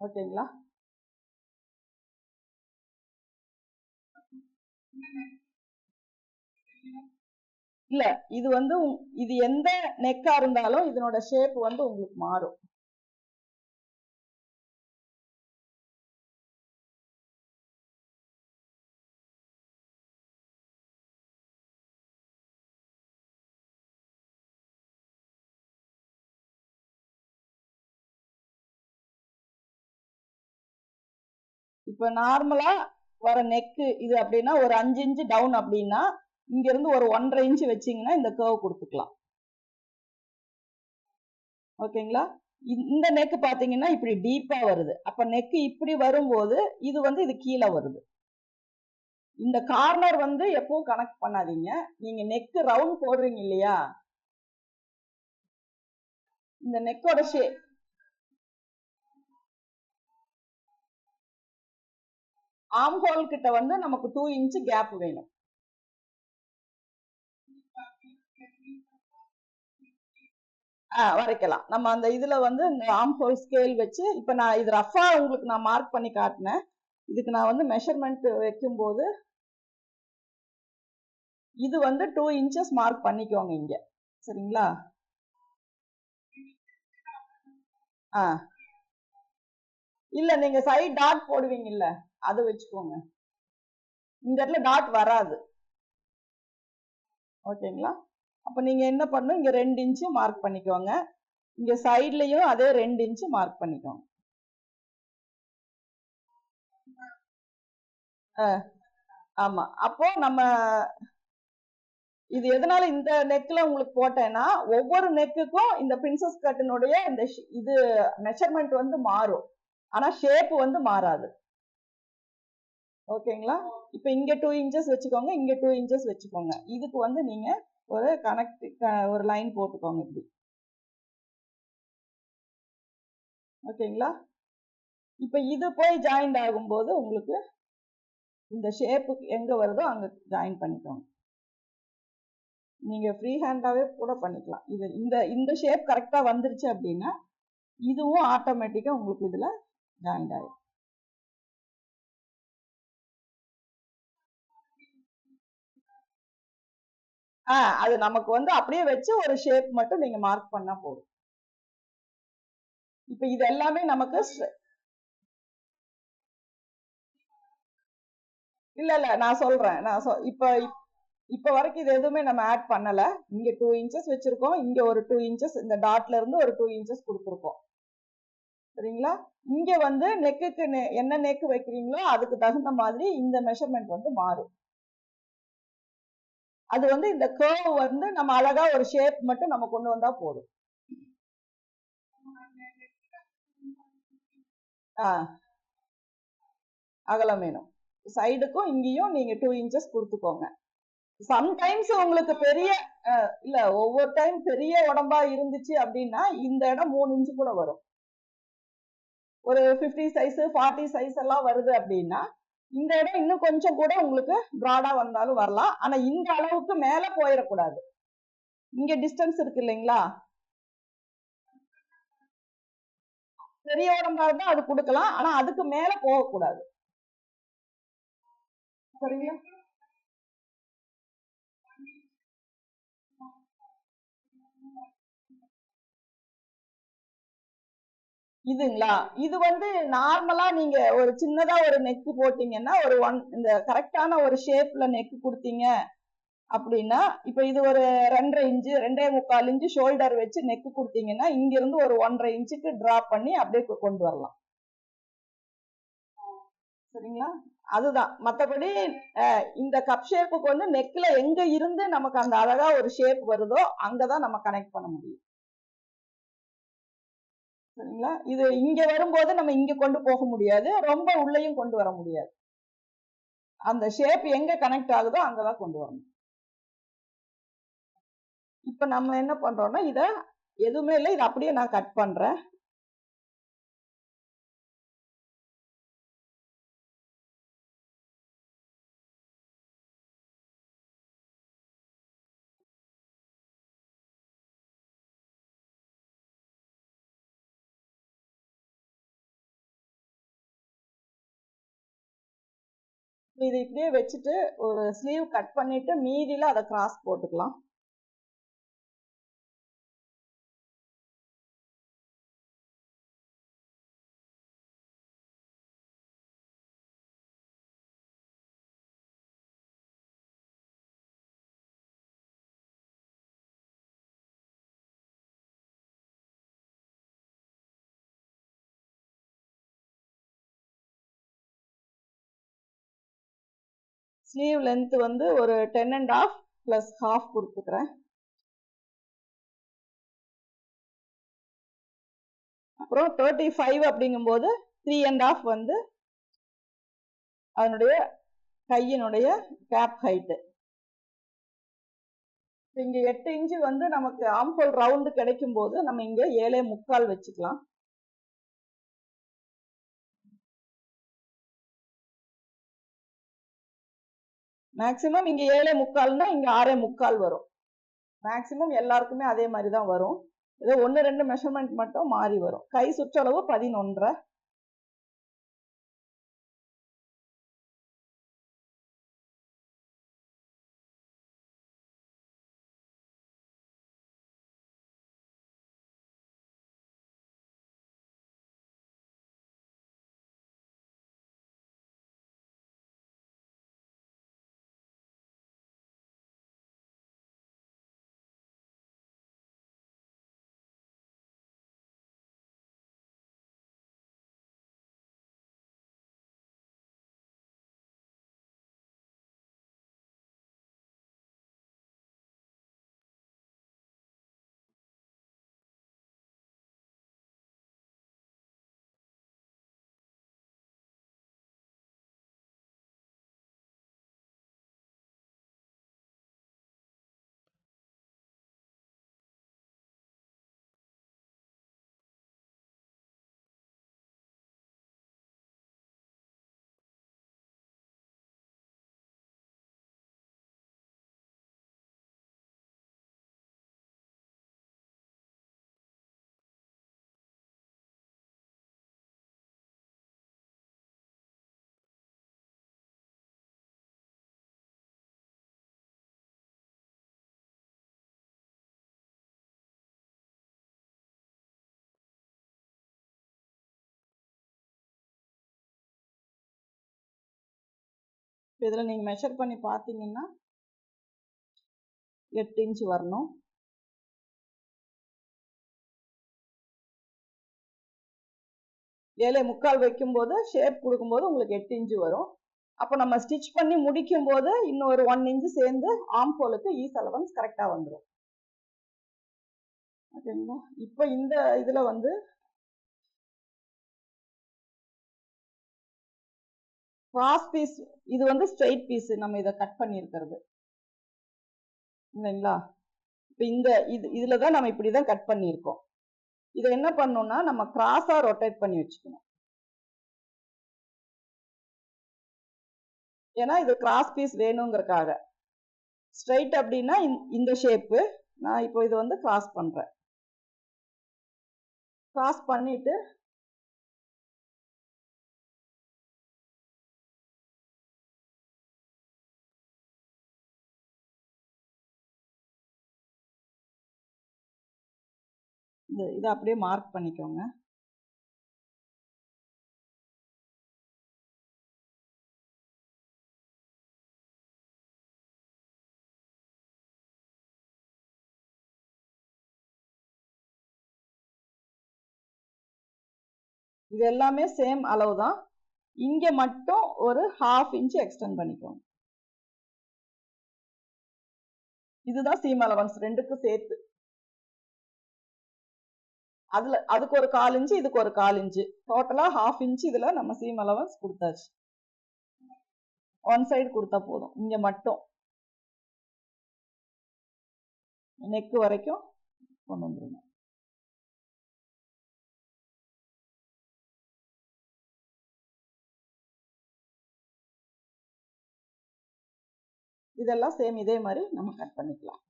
ஓகேங்களா? இல்ல, இது வந்து இது எந்த நெக்கா இருந்தாலும் இதனோட ஷேப் வந்து உங்களுக்கு மாறும். இப்ப நார்மலா வர நெக்கு இது அப்படின்னா ஒரு 5 இன்ச் டவுன் அப்படின்னா இங்க இருந்து ஒரு 1.5 இன்ச் வச்சீங்கன்னா இந்த கர்வ் கொடுத்துக்கலாம். ஓகேங்களா? இந்த நெக் பாத்தீங்கன்னா இப்படி டீப்பா வருது. அப்ப நெக் இப்படி வரும்போது இது வந்து இது கீழே வருது. இந்த கார்னர் வந்து எப்பவும் கனெக்ட் பண்ணாதீங்க. நீங்க நெக் ரவுண்ட் போடுறீங்க இல்லையா, இந்த நெக்கோட ஷேப் ஆர்ம் ஹோல் கிட்ட வந்து நமக்கு 2 இன்ச் கேப் வேணும். வரைக்கலாம். நம்ம அந்த இதுல வந்து இந்த ஆர்ம் ஹோல் ஸ்கேல் வச்சு இப்ப நான் இது ரஃபா உங்களுக்கு நான் மார்க் பண்ணி காட்டினேன். இதுக்கு நான் வந்து மெஷர்மெண்ட் வைக்கும்போது இது வந்து 2 இன்ச்சஸ் மார்க் பண்ணிக்கோங்க இங்க. சரிங்களா? இல்ல நீங்க சைட் டாட் போடுவீங்க இல்ல, அது வச்சுக்கோங்க. இந்த இடத்துல டாட் வராது. ஓகேங்களா? அப்ப நீங்க என்ன பண்ணணும், இங்க 2 இன்ச்சு மார்க் பண்ணிக்கோங்க. இங்க சைட்லயும் அதே 2 இன்ச்சு மார்க் பண்ணிக்கோங்க. ஆமா. அப்போ நம்ம இது எதனால இந்த நெக்ல உங்களுக்கு போட்டேன்னா, ஒவ்வொரு நெக்குக்கும் இந்த பிரின்சஸ் கட்டினுடைய இந்த இது மெஷர்மெண்ட் வந்து மாறும். ஆனா ஷேப் வந்து மாறாது. ஓகேங்களா? இப்ப இங்க 2 இன்ச்சஸ் வச்சுக்கோங்க, இங்க 2 இன்ச்சஸ் வச்சுக்கோங்க. இதுக்கு வந்து நீங்க ஒரு ஒரு லைன் போட்டுக்கோங்க இப்படி. ஓகேங்களா? இப்ப இது போய் ஜாயிண்ட் ஆகும்போது உங்களுக்கு இந்த ஷேப் எங்க வருதோ அங்க ஜாயின் பண்ணிக்கோங்க. நீங்க ஃப்ரீ ஹேண்டாவே கூட பண்ணிக்கலாம். இது இந்த இந்த ஷேப் கரெக்டா வந்துருச்சு அப்படின்னா இதுவும் ஆட்டோமேட்டிக்கா உங்களுக்கு இதுல ஜாயிண்ட் ஆயிடும். அது நமக்கு வந்து அப்படியே வச்சு ஒரு ஷேப் மட்டும் நீங்க மார்க் பண்ணா போதும். இப்ப இது எல்லாமே நமக்கு இல்ல நான் சொல்றேன். இப்ப வரைக்கும் இது எதுவுமே நம்ம ஆட் பண்ணல. இங்க 2 இன்ச்சஸ் வச்சிருக்கோம், இங்க ஒரு 2 இன்ச்சஸ் இந்த டாட்ல இருந்து ஒரு 2 இன்ச்சஸ் கொடுத்துருக்கோம். சரிங்களா? இங்க வந்து நெக்குக்கு என்ன நெக் வைக்கிறீங்களோ அதுக்கு தகுந்த மாதிரி இந்த மெஷர்மெண்ட் வந்து மாறும். அது வந்து இந்த கர்வ் வந்து நம்ம அழகா ஒரு ஷேப் மட்டும் நம்ம கொண்டு வந்தா போதும். அகலம் வேணும். சைடுக்கும் இங்கேயும் நீங்க 2 இன்ச்சஸ் கொடுத்துக்கோங்க. சம்டைம்ஸ் உங்களுக்கு பெரிய இல்ல ஒவ்வொரு டைம் பெரிய உடம்பா இருந்துச்சு அப்படின்னா இந்த இடம் 3 இன்ச்சு கூட வரும். ஒரு 50 சைஸ் 40 சைஸ் எல்லாம் வருது அப்படின்னா இந்த இடம் இன்னும் கொஞ்சம் கூட உங்களுக்கு ப்ராடா வந்தாலும் வரலாம். ஆனா இந்த அளவுக்கு மேல போயிடக்கூடாது. இங்க டிஸ்டன்ஸ் இருக்கு இல்லைங்களா? பெரிய உடம்பா இருந்தா அது கொடுக்கலாம். ஆனா அதுக்கு மேல போகக்கூடாது. சரிங்களா? இதுங்களா? இது வந்து நார்மலா நீங்க ஒரு சின்னதா ஒரு நெக் போட்டீங்கன்னா ஒரு இந்த கரெக்டான ஒரு ஷேப்ல நெக் கொடுத்தீங்க அப்படின்னா இப்ப இது ஒரு 2.5 இன்ச்சு 2.25 இன்ச்சு ஷோல்டர் வச்சு நெக் கொடுத்தீங்கன்னா இங்க இருந்து ஒரு 1.5 இன்ச்சுக்கு டிராப் பண்ணி அப்படியே கொண்டு வரலாம். சரிங்களா? அதுதான். மத்தபடி இந்த கப் ஷேப்புக்கு வந்து நெக்ல எங்க இருந்து நமக்கு அந்த அழகா ஒரு ஷேப் வருதோ அங்கதான் நம்ம கனெக்ட் பண்ண முடியும். சரிங்களா? இது இங்க வரும்போது நம்ம இங்க கொண்டு போக முடியாது, ரொம்ப உள்ளேயும் கொண்டு வர முடியாது. அந்த ஷேப் எங்க கனெக்ட் ஆகுதோ அங்கதான் கொண்டு வரணும். இப்ப நம்ம என்ன பண்றோம்னா இத எதுவுமே இல்லை, இதை அப்படியே நான் கட் பண்றேன். இதை இப்படியே வச்சுட்டு ஒரு ஸ்லீவ் கட் பண்ணிட்டு மீதியில அதை கிராஸ் போட்டுக்கலாம். ஸ்லீவ் லென்த் வந்து ஒரு 10.5 பிளஸ் ஹாஃப் கொடுத்துக்கிறேன். அப்புறம் 35 அப்படிங்கும்போது 3.5 வந்து அதனுடைய கையினுடைய கேப் ஹைட்டு. இங்க 8 இன்ச்சு வந்து நமக்கு ஆம்ஹோல் ரவுண்டு கிடைக்கும் போது நம்ம இங்க 7.25 வச்சுக்கலாம். மேக்சிமம் இங்க 7.25னா இங்க 6.25 வரும். மேக்சிமம் எல்லாருக்குமே அதே மாதிரி தான் வரும். இது 1-2 மெஷர்மெண்ட் மட்டும் மாறி வரும். கை சுற்றளவு 11.5. இதுல நீங்க மெஷர் பண்ணி பார்த்தீங்கன்னா 8 இன்ச் வரணும். 7.25 வைக்கும்போது ஷேப் கொடுக்கும்போது உங்களுக்கு 8 இன்ச் வரும். அப்போ நம்ம ஸ்டிச் பண்ணி முடிக்கும் போது இன்னொரு 1 இன்ச் சேர்ந்து ஆர்ம் ஹோலுக்கு ஈஸ் அலவன்ஸ் கரெக்டா வந்துடும். ஓகேங்களா? இப்போ இந்த இதுல வந்து கிராஸ் பீஸ், இது வந்து ஸ்ட்ரெயிட் பீஸ் நம்ம இதை கட் பண்ணி இருக்கிறது இல்லைங்களா? இப்போ இந்த இதுல தான் நம்ம இப்படிதான் கட் பண்ணியிருக்கோம். இதை என்ன பண்ணணும்னா நம்ம கிராஸா ரொட்டேட் பண்ணி வச்சுக்கணும். ஏன்னா இது கிராஸ் பீஸ் வேணுங்கிறதுக்காக. ஸ்ட்ரைட் அப்படின்னா இந்த ஷேப்பு. நான் இப்போ இது வந்து கிராஸ் பண்றேன். கிராஸ் பண்ணிட்டு இதை அப்படியே மார்க் பண்ணிக்கோங்க. இது எல்லாமே சேம் அளவு தான். இங்க மட்டும் ஒரு 1/2 இன்ச் எக்ஸ்டெண்ட் பண்ணிக்கோங்க. இதுதான் சீம் அலவன்ஸ் ரெண்டுக்கும் சேர்த்து. அதுக்கு ஒரு 1/4 இன்ச், இதுக்கு ஒரு 1/4 இன்ச், டோட்டலா 1/2 இன்ச் இதுல நம்ம சீம் அலவன்ஸ் கொடுத்தாச்சு. ஒன் சைடு கொடுத்தா போதும். இங்க மட்டும் நெக் வரைக்கும் கொண்டு வந்துருங்க. இதெல்லாம் சேம் இதே மாதிரி நம்ம கட் பண்ணிக்கலாம்.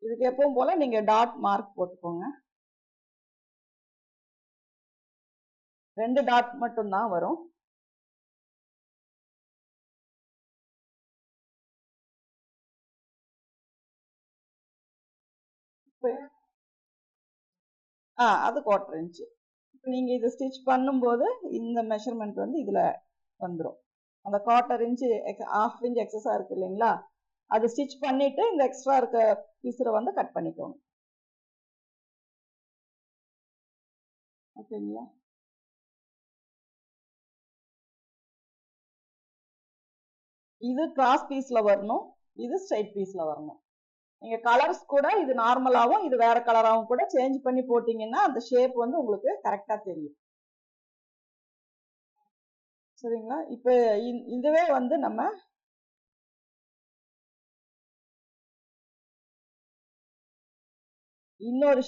இதுக்கு எப்பவும் போல நீங்க டாட் மார்க் போட்டுக்கோங்க. 2 டாட் மட்டும் தான் வரும். அது 1/4 இன்ச். இப்போ நீங்க இதை ஸ்டிச் பண்ணும்போது இந்த மெஷர்மெண்ட் வந்து இதுல வந்துடும். அந்த 1/4 இன்ச் 1/2 இன்ச் எக்ஸஸா இருக்கு இல்லைங்களா? அது ஸ்டிச் பண்ணிட்டு இந்த எக்ஸ்ட்ரா இருக்க பீஸரை வந்து கட் பண்ணிக்கோங்க. ஓகேங்களா? இது கிராஸ் பீஸ்ல வரணும், இது ஸ்ட்ரைட் பீஸ்ல வரணும். நீங்க கலர்ஸ் கூட இது நார்மலாவும் இது வேற கலராவும் கூட சேஞ்ச் பண்ணி போட்டீங்கன்னா அந்த ஷேப் வந்து உங்களுக்கு கரெக்டா தெரியும். சரிங்களா? இப்ப இதுவே வந்து நம்ம இன்னொரு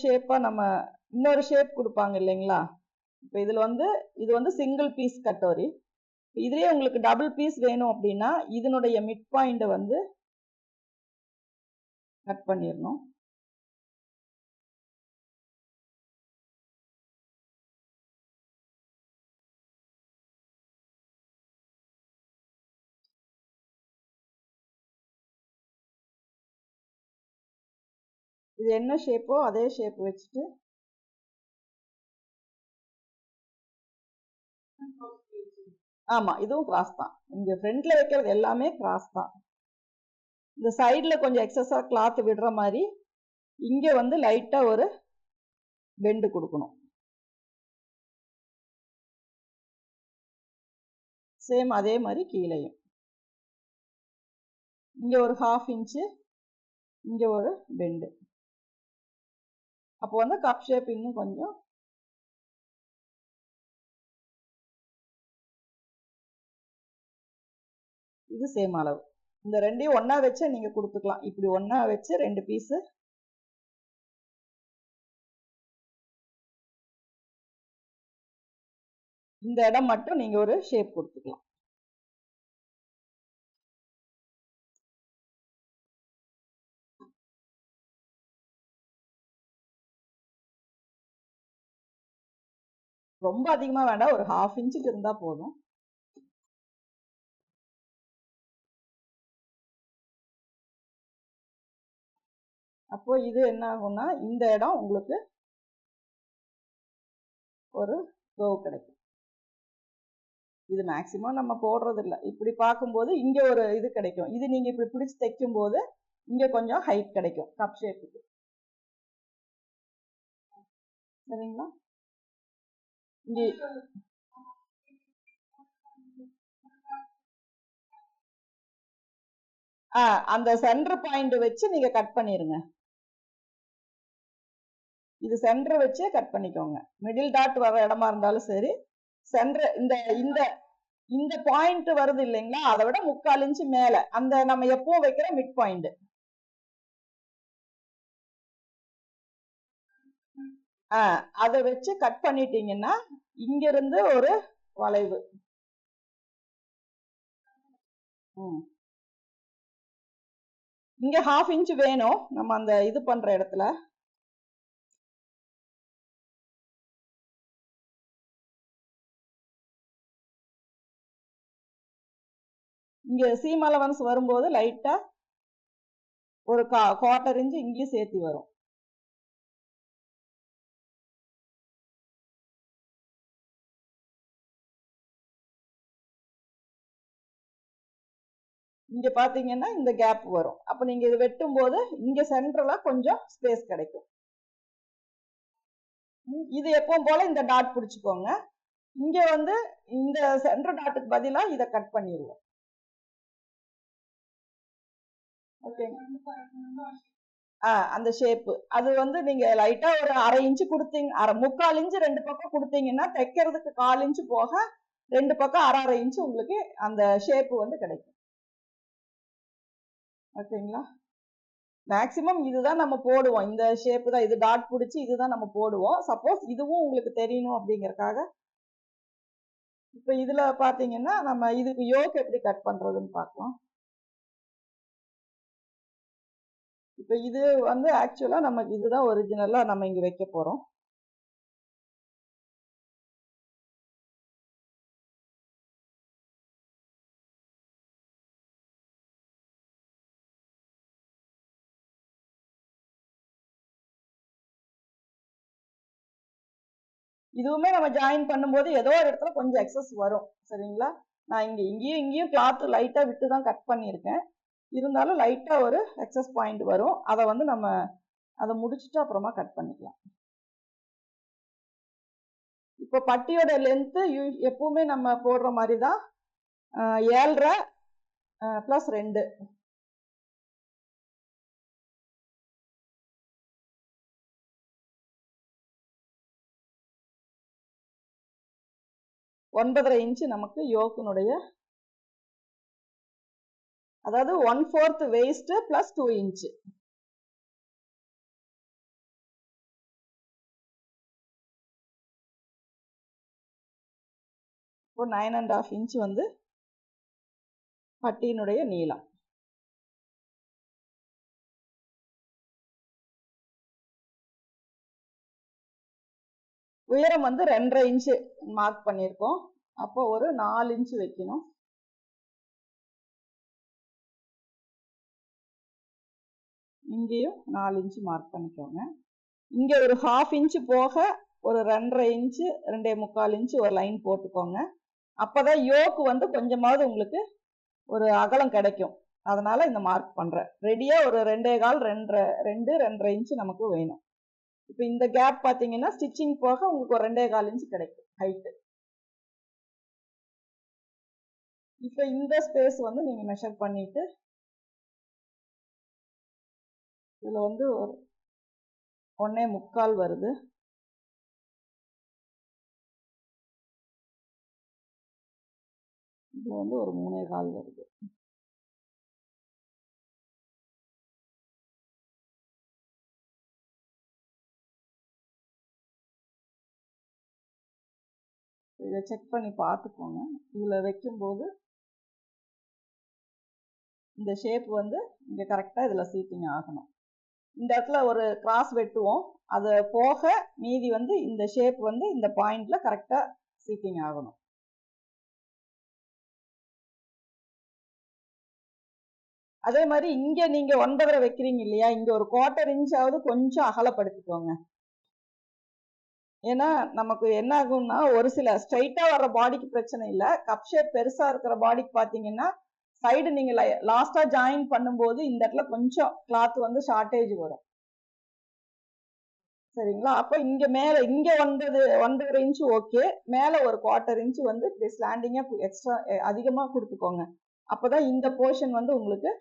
ஷேப் கொடுப்பாங்க இல்லைங்களா? இப்ப இதுல வந்து இது வந்து சிங்கிள் பீஸ் கட்டோரி. இதுலயே உங்களுக்கு டபுள் பீஸ் வேணும் அப்படின்னா இதனுடைய மிட் பாயிண்ட் வந்து கட் பண்ணிடணும். இது என்ன ஷேப்போ அதே ஷேப் வச்சுட்டு ஆமா இதுவும் கிராஸ் தான். இங்க ஃப்ரண்ட்ல வைக்கிறது எல்லாமே கிராஸ் தான். இந்த சைடுல கொஞ்சம் எக்ஸஸா கிளாத் விடுற மாதிரி இங்க வந்து லைட்டா ஒரு பெண்டு கொடுக்கணும். சேம் அதே மாதிரி கீழையும் இங்க ஒரு 1/2 இன்ச்சு, இங்க ஒரு பெண்டு. அப்போ வந்து கப் ஷேப் இன்னும் கொஞ்சம் இது சேம் அளவு. இந்த ரெண்டையும் ஒண்ணா வச்சு நீங்க கொடுத்துக்கலாம். இப்படி ஒண்ணா வச்சு 2 பீஸ் இந்த இடம் மட்டும் நீங்க ஒரு ஷேப் கொடுத்துக்கலாம். ரொம்ப அதிகமா வேண்டாம், ஒரு 1/2 இன்ச்சுக்கு இருந்தா போதும். அப்போ இது என்ன ஆகும்னா இந்த இடம் உங்களுக்கு ஒரு கர்வ் கிடைக்கும். இது மேக்சிமம் நம்ம போடுறது இல்லை. இப்படி பார்க்கும்போது இங்க ஒரு இது கிடைக்கும். இது நீங்க இப்படி பிடிச்சு தைக்கும் போது இங்க கொஞ்சம் ஹைட் கிடைக்கும் கப் ஷேப்புக்கு. சரிங்களா? இங்க அந்த சென்டர் பாயிண்ட் வச்சு நீங்க கட் பண்ணிருங்க. இது சென்டர் வச்சே கட் பண்ணிக்கோங்க. மிடில் டாட் வர இடமா இருந்தாலும் சரி, சென்டர் இந்த இந்த இந்த பாயிண்ட் வருது இல்லைங்களா, அதை விட 3/4 இன்ச்சு மேல அந்த நம்ம எப்பவும் வைக்கிற மிட் பாயிண்ட் அதை வச்சு கட் பண்ணிட்டீங்கன்னா இங்க இருந்து ஒரு வளைவு. இங்க 1/2 இன்ச் வேணும் நம்ம அந்த இது பண்ற இடத்துல. இங்க சீம் அலவன்ஸ் வரும்போது லைட்டா ஒரு 1/4 இன்ச் இங்கேயும் சேர்த்து வரும். இங்க பாத்தீங்கன்னா இந்த கேப் வரும். அப்ப நீங்க இது வெட்டும் போது இங்க சென்டர்ல கொஞ்சம் ஸ்பேஸ் கிடைக்கும். இது எப்பவும் போல இந்த டாட் பிடிச்சுக்கோங்க. இங்க வந்து இந்த சென்டர் டாட்டுக்கு பதிலா இதை கட் பண்ணிடுவோம். அந்த ஷேப் அது வந்து நீங்க லைட்டா ஒரு 1/2 இன்ச்சு கொடுத்தீங்க, 3/4 இன்ச்சு 2 பக்கம் கொடுத்தீங்கன்னா தைக்கிறதுக்கு 1/4 இன்ச்சு போக 2 பக்கம் 1/2 இன்ச்சு உங்களுக்கு அந்த ஷேப் வந்து கிடைக்கும். ஓகேங்களா? மேக்சிமம் இதுதான் நம்ம போடுவோம். இந்த ஷேப் தான், இது டாட் பிடிச்சி இதுதான் நம்ம போடுவோம். சப்போஸ் இதுவும் உங்களுக்கு தெரியணும் அப்படிங்கறக்காக இப்ப இதுல பாத்தீங்கன்னா நம்ம இதுக்கு யோக் எப்படி கட் பண்றதுன்னு பார்க்கலாம். இப்ப இது வந்து ஆக்சுவலா நமக்கு இதுதான் ஒரிஜினலா நம்ம இங்க வைக்க போறோம். இதுவுமே நம்ம ஜாயின் பண்ணும்போது ஏதோ ஒரு இடத்துல கொஞ்சம் எக்ஸஸ் வரும். சரிங்களா? நான் இங்கேயும் கிளாத் லைட்டா விட்டு தான் கட் பண்ணியிருக்கேன். இருந்தாலும் லைட்டா ஒரு எக்ஸஸ் பாயிண்ட் வரும். அதை வந்து நம்ம அதை முடிச்சுட்டு அப்புறமா கட் பண்ணிக்கலாம். இப்போ பட்டியோட லென்த் எப்பவுமே நம்ம போடுற மாதிரி தான் 7.5 பிளஸ் 2 9.5 இன்ச்சு நமக்கு யோக்கினுடைய, அதாவது 1/4 waist plus 2 இன்ச்சு. இப்போ 9.5 இன்ச்சு வந்து பட்டியினுடைய நீளம். உயரம் வந்து 2.5 இன்ச்சு மார்க் பண்ணியிருக்கோம். அப்போ ஒரு 4 இன்ச்சு வைக்கணும். இங்கேயும் 4 இன்ச்சு மார்க் பண்ணிக்கோங்க. இங்க ஒரு 1/2 இன்ச்சு போக ஒரு 2.5 இன்ச்சு 2.25 இன்ச்சு ஒரு லைன் போட்டுக்கோங்க. அப்பதான் யோக்கு வந்து கொஞ்சமாவது உங்களுக்கு ஒரு அகலம் கிடைக்கும். அதனால இந்த மார்க் பண்றேன். ரெடியா ஒரு 2.25 2.5 இன்ச்சு நமக்கு வேணும். இப்போ இந்த கேப் பாத்தீங்கன்னா ஸ்டிச்சிங் போக உங்களுக்கு ஒரு 2.25 இன்ச்சு கிடைக்கும் ஹைட். இப்போ இந்த ஸ்பேஸ் வந்து நீங்க மெஷர் பண்ணிட்டு இதுல வந்து ஒரு 1.25 வருது. இதுல வந்து ஒரு 3.25 வருது. இதை செக் பண்ணி பார்த்துக்கோங்க. இதுல வைக்கும்போது இந்த ஷேப் வந்து இங்க கரெக்டா இதுல சீட்டிங் ஆகணும். இந்த இடத்துல ஒரு கிராஸ் வெட்டுவோம். அது போக மீதி வந்து இந்த ஷேப் வந்து இந்த பாயிண்ட்ல கரெக்டா சீட்டிங் ஆகணும். அதே மாதிரி இங்க நீங்க 9.5 வைக்கிறீங்க இல்லையா, இங்க ஒரு 1/4 இன்ச்சாவது கொஞ்சம் அகலப்படுத்திக்கோங்க. ஏன்னா நமக்கு என்ன ஆகும்னா ஒரு சில ஸ்ட்ரைட்டா வர்ற பாடிக்கு பிரச்சனை இல்லை. கப் ஷேப் பெருசா இருக்கிற பாடிக்கு பாத்தீங்கன்னா சைடு நீங்க லாஸ்டா ஜாயின் பண்ணும்போது இந்த இடத்துல கொஞ்சம் கிளாத் வந்து ஷார்டேஜ் வரும். சரிங்களா? அப்ப இங்க மேல இங்க 9.5 இன்ச்சு ஓகே, மேல ஒரு 1/4 இன்ச்சு வந்து ஸ்லாண்டிங்கா எக்ஸ்ட்ரா அதிகமா கொடுத்துக்கோங்க. அப்பதான் இந்த போர்ஷன் வந்து உங்களுக்கு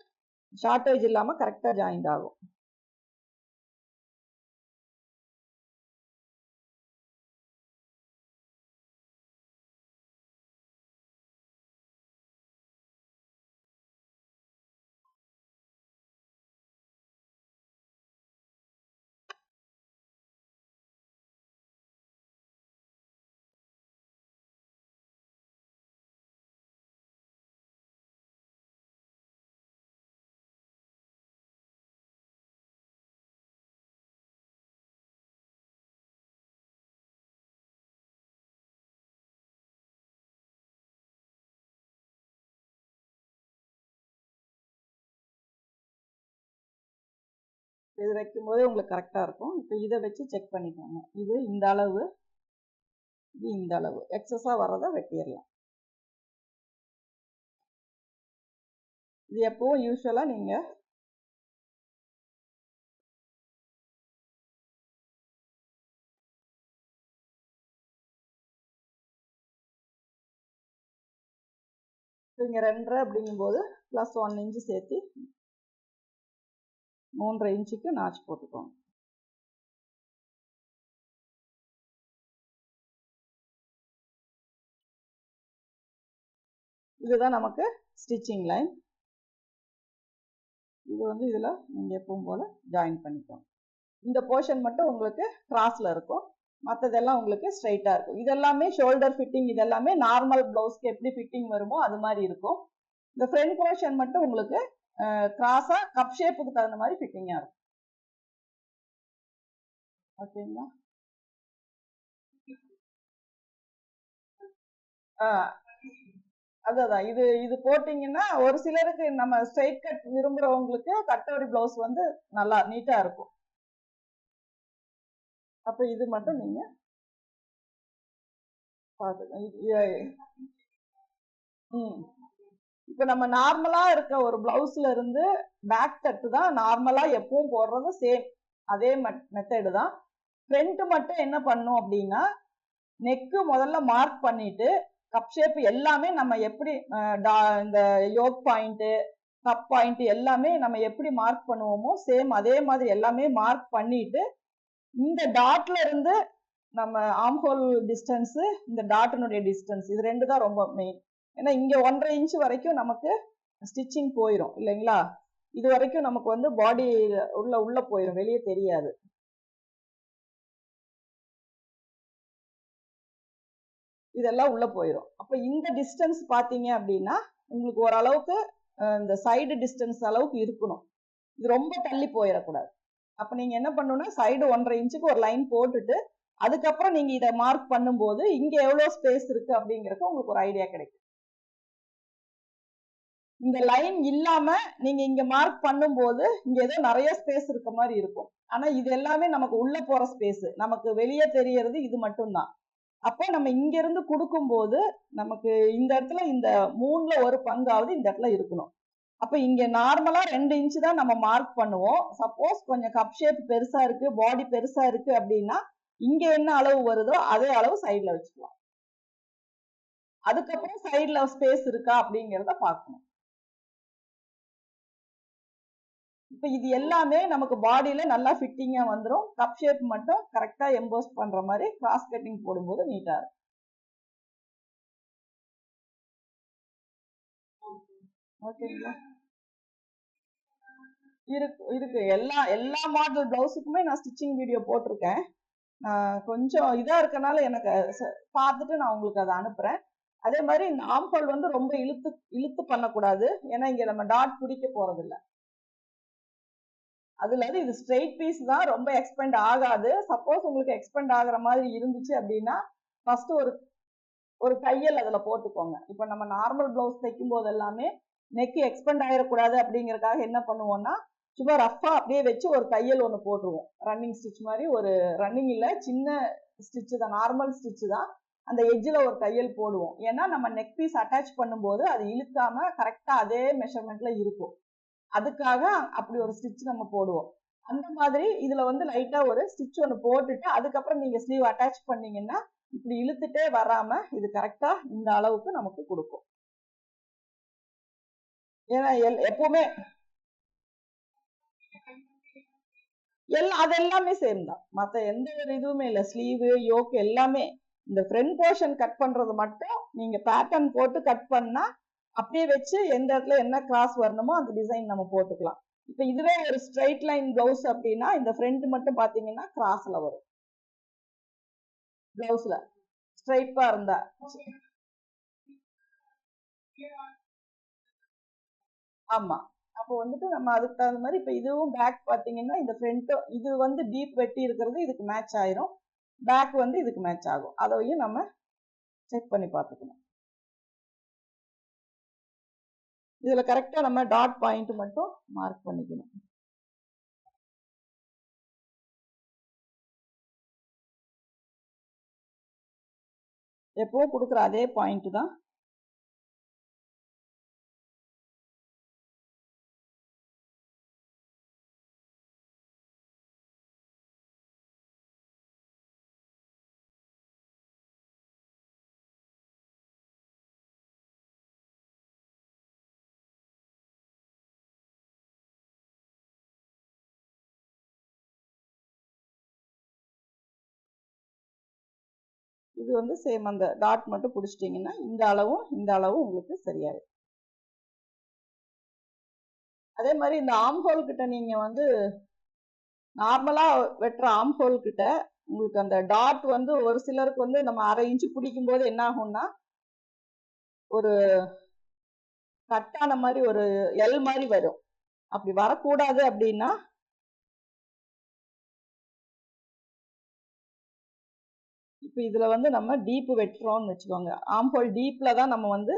ஷார்டேஜ் இல்லாம கரெக்டா ஜாயிண்ட் ஆகும். இது வைக்கும் போதே உங்களுக்கு கரெக்டா இருக்கும். இப்போ இதை வச்சு செக் பண்ணிக்கோங்க. இது இந்த அளவு, இது இந்த அளவு. எக்ஸஸா வர்றதை வெட்டிடலாம். இது எப்பவும் யூஸ்வலா நீங்க இங்க 2.5 அப்படிங்கும்போது பிளஸ் 1 இன்ச்சு சேர்த்து 3.5 இன்ச்சுக்கு நாச் போட்டுக்கோங்க. இதுதான் நமக்கு ஸ்டிச்சிங் லைன். இது வந்து இதுல நீங்க எப்பவும் போல ஜாயின் பண்ணிக்கோங்க. இந்த போர்ஷன் மட்டும் உங்களுக்கு கிராஸ்ல இருக்கும், மற்றதெல்லாம் உங்களுக்கு ஸ்ட்ரைட்டா இருக்கும். இதெல்லாமே ஷோல்டர் ஃபிட்டிங், இதெல்லாமே நார்மல் பிளவுஸ்க்கு எப்படி ஃபிட்டிங் வருமோ அது மாதிரி இருக்கும். இந்த ஃப்ரண்ட் போர்ஷன் மட்டும் உங்களுக்கு கிராஸா கப் ஷேப்புக்கு தகுந்த மாதிரி ஃபிட்டிங்கா இருக்கும். ஓகேங்களா? அதான் இது இது போட்டீங்கன்னா ஒரு சிலருக்கு நம்ம ஸ்ட்ரைட் கட் விரும்புறவங்களுக்கு கட்டோரி பிளவுஸ் வந்து நல்லா நீட்டா இருக்கும். அப்ப இது மட்டும் நீங்க இப்ப நம்ம நார்மலா இருக்க ஒரு பிளவுஸ்ல இருந்து பேக் கட்டு தான் நார்மலா எப்பவும் போடுறது, சேம் அதே மெத்தடு தான். ஃப்ரண்ட் மட்டும் என்ன பண்ணும் அப்படின்னா நெக்கு முதல்ல மார்க் பண்ணிட்டு கப் ஷேப் எல்லாமே நம்ம எப்படி இந்த யோக் பாயிண்ட் கப் பாயிண்ட் எல்லாமே நம்ம எப்படி மார்க் பண்ணுவோமோ சேம் அதே மாதிரி எல்லாமே மார்க் பண்ணிட்டு இந்த டாட்ல இருந்து நம்ம ஆம்ஹோல் டிஸ்டன்ஸ் இந்த டாட்டினுடைய டிஸ்டன்ஸ் இது ரெண்டு தான் ரொம்ப மெயின். ஏன்னா இங்க 1.5 இன்ச் வரைக்கும் நமக்கு ஸ்டிச்சிங் போயிடும் இல்லைங்களா, இது வரைக்கும் நமக்கு வந்து பாடி உள்ள போயிடும், வெளியே தெரியாது. இதெல்லாம் உள்ள போயிடும். அப்ப இந்த டிஸ்டன்ஸ் பாத்தீங்க அப்படின்னா உங்களுக்கு ஓரளவுக்கு இந்த சைடு டிஸ்டன்ஸ் அளவுக்கு இருக்கணும், இது ரொம்ப தள்ளி போயிடக்கூடாது. அப்ப நீங்க என்ன பண்ணணும்னா சைடு 1.5 இன்ச்சுக்கு ஒரு லைன் போட்டுட்டு அதுக்கப்புறம் நீங்க இதை மார்க் பண்ணும்போது இங்க எவ்வளவு ஸ்பேஸ் இருக்கு அப்படிங்கறதுக்கு உங்களுக்கு ஒரு ஐடியா கிடைக்கும். இந்த லைன் இல்லாம நீங்க இங்க மார்க் பண்ணும்போது இங்க ஏதோ நிறைய ஸ்பேஸ் இருக்க மாதிரி இருக்கும், ஆனா இது எல்லாமே நமக்கு உள்ள போற ஸ்பேஸ், நமக்கு வெளியே தெரியறது இது மட்டும்தான். அப்போ நம்ம இங்க இருந்து கொடுக்கும் போது நமக்கு இந்த இடத்துல இந்த 3ல ஒரு பங்காவது இந்த இடத்துல இருக்கணும். அப்ப இங்க நார்மலா 2 இன்ச் தான் நம்ம மார்க் பண்ணுவோம். சப்போஸ் கொஞ்சம் கப் ஷேப் பெருசா இருக்கு, பாடி பெருசா இருக்கு அப்படின்னா இங்க என்ன அளவு வருதோ அதே அளவு சைட்ல வச்சுக்கலாம். அதுக்கப்புறம் சைட்ல ஸ்பேஸ் இருக்கா அப்படிங்கறத பார்க்கணும். இப்ப இது எல்லாமே நமக்கு பாடியில நல்லா ஃபிட்டிங்கா வந்துடும். கப் ஷேப் மட்டும் கரெக்டா எம்போஸ் பண்ற மாதிரி கிராஸ் கட்டிங் போடும்போது நீட்டா இருக்கும். ஓகேங்களா, இருக்கு எல்லா மாடல் பிளவுஸுக்குமே நான் ஸ்டிச்சிங் வீடியோ போட்டிருக்கேன். கொஞ்சம் இதா இருக்கனால எனக்கு பார்த்துட்டு நான் உங்களுக்கு அதை அனுப்புறேன். அதே மாதிரி இந்த ஆம்ஹோல் வந்து ரொம்ப இழுத்து பண்ணக்கூடாது, ஏன்னா இங்க நம்ம டாட் பிடிக்க போறது இல்லை. அதுல இது ஸ்ட்ரெயிட் பீஸ் தான், ரொம்ப எக்ஸ்பெண்ட் ஆகாது. சப்போஸ் உங்களுக்கு எக்ஸ்பெண்ட் ஆகுற மாதிரி இருந்துச்சு அப்படின்னா ஃபர்ஸ்ட் ஒரு தையல் அதுல போட்டுக்கோங்க. இப்ப நம்ம நார்மல் பிளவுஸ் தைக்கும் போது எல்லாமே நெக் எக்ஸ்பெண்ட் ஆயிடக்கூடாது அப்படிங்கறதுக்காக என்ன பண்ணுவோம்னா சும்மா ரஃபா அப்படியே வச்சு ஒரு தையல் ஒன்று போட்டுருவோம், ரன்னிங் ஸ்டிச் மாதிரி. ஒரு ரன்னிங் இல்ல, சின்ன ஸ்டிச் தான், நார்மல் ஸ்டிச் தான். அந்த எட்ஜில் ஒரு தையல் போடுவோம், ஏன்னா நம்ம நெக் பீஸ் அட்டாச் பண்ணும்போது அது இழுக்காம கரெக்டா அதே மெஷர்மெண்ட்ல இருக்கும், அதுக்காக அப்படி ஒரு ஸ்டிச் நம்ம போடுவோம். அந்த மாதிரி இதுல வந்து லைட்டா ஒரு ஸ்டிச் ஒன்று போட்டுட்டு அதுக்கப்புறம் நீங்க ஸ்லீவ் அட்டாச் பண்ணீங்கன்னா இப்படி இழுத்துட்டே வராம இது கரெக்டா இந்த அளவுக்கு நமக்கு கொடுக்கும். ஏன்னா எப்பவுமே அது எல்லாமே சேம் தான், மத்த எந்த ஒரு இதுவுமே இல்லை. ஸ்லீவ் யோக் எல்லாமே இந்த ஃப்ரண்ட் போர்ஷன் கட் பண்றது மட்டும் நீங்க பேட்டர்ன் போட்டு கட் பண்ணா அப்படியே வச்சு எந்த இடத்துல என்ன கிராஸ் வரணுமோ அந்த டிசைன் நம்ம போட்டுக்கலாம். இப்ப இதுவே ஒரு ஸ்ட்ரைட் லைன் பிளவுஸ் அப்படின்னா இந்த ஃப்ரண்ட் மட்டும் பாத்தீங்கன்னா கிராஸ்ல வரும் பிளவுஸ்ல, ஸ்ட்ரைட்டா இருந்தா. ஆமா, அப்போ வந்துட்டு நம்ம அதுக்கு தகுந்த மாதிரி இப்ப இதுவும் பேக் பாத்தீங்கன்னா இந்த ஃப்ரண்ட் இது வந்து டீப் வெட்டி இருக்கிறது இதுக்கு மேட்ச் ஆயிரும், பேக் வந்து இதுக்கு மேட்ச் ஆகும், அதையும் நம்ம செக் பண்ணி பார்த்துக்கணும். இதுல கரெக்டா நம்ம டாட் பாயிண்ட் மட்டும் மார்க் பண்ணிக்கணும். எப்பவும் கொடுக்குற அதே பாயிண்ட் தான். இது வந்து சேம் அந்த டாட் மட்டும் பிடிச்சிட்டிங்கன்னா இந்த அளவும் உங்களுக்கு சரியாயிடும். அதே மாதிரி இந்த ஆம்ஹோல் கிட்ட நீங்க வந்து நார்மலா வெட்டுற ஆம்ஹோல் கிட்ட உங்களுக்கு அந்த டாட் வந்து ஒரு சிலருக்கு வந்து நம்ம 1/2 இன்ச்சு பிடிக்கும் போது என்ன ஆகும்னா ஒரு கட்டான மாதிரி ஒரு எல் மாதிரி வரும், அப்படி வரக்கூடாது. அப்படின்னா இப்ப இதுல வந்து நம்ம டீப் வெட்டுறோம்னு வச்சுக்கோங்க, ஆம்ஹோல் டீப்ல தான் நம்ம வந்து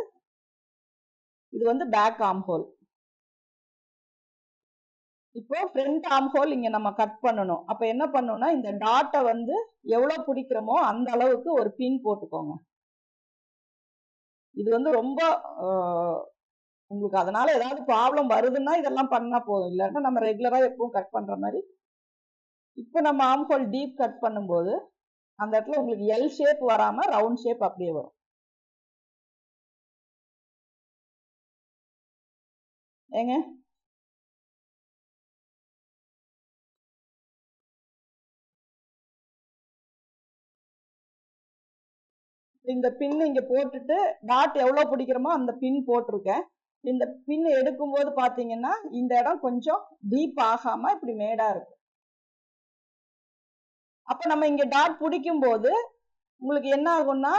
இது வந்து பேக் ஆம்ஹோல். இப்போ ஃப்ரண்ட் ஆம்ஹோல் இங்க நம்ம கட் பண்ணணும். அப்ப என்ன பண்ணணும்னா இந்த டாட்டை வந்து எவ்வளவு பிடிக்கிறோமோ அந்த அளவுக்கு ஒரு பின் போட்டுக்கோங்க. இது வந்து ரொம்ப உங்களுக்கு அதனால ஏதாவது ப்ராப்ளம் வருதுன்னா இதெல்லாம் பண்ணா போதும், இல்லைன்னா நம்ம ரெகுலரா எப்பவும் கட் பண்ற மாதிரி. இப்போ நம்ம ஆம்ஹோல் டீப் கட் பண்ணும்போது அந்த இடத்துல உங்களுக்கு எல் ஷேப் வராம ரவுண்ட் ஷேப் அப்படியே வரும். ஏங்க இந்த பின் இங்க போட்டுட்டு டாட் எவ்வளவு பிடிக்கிறோமோ அந்த பின் போட்டிருக்கேன். இந்த பின் எடுக்கும்போது பாத்தீங்கன்னா இந்த இடம் கொஞ்சம் டீப் ஆகாம இப்படி மேடா இருக்கும். அப்ப நம்ம இங்க டாட் பிடிக்கும் போது உங்களுக்கு என்ன ஆகும்னா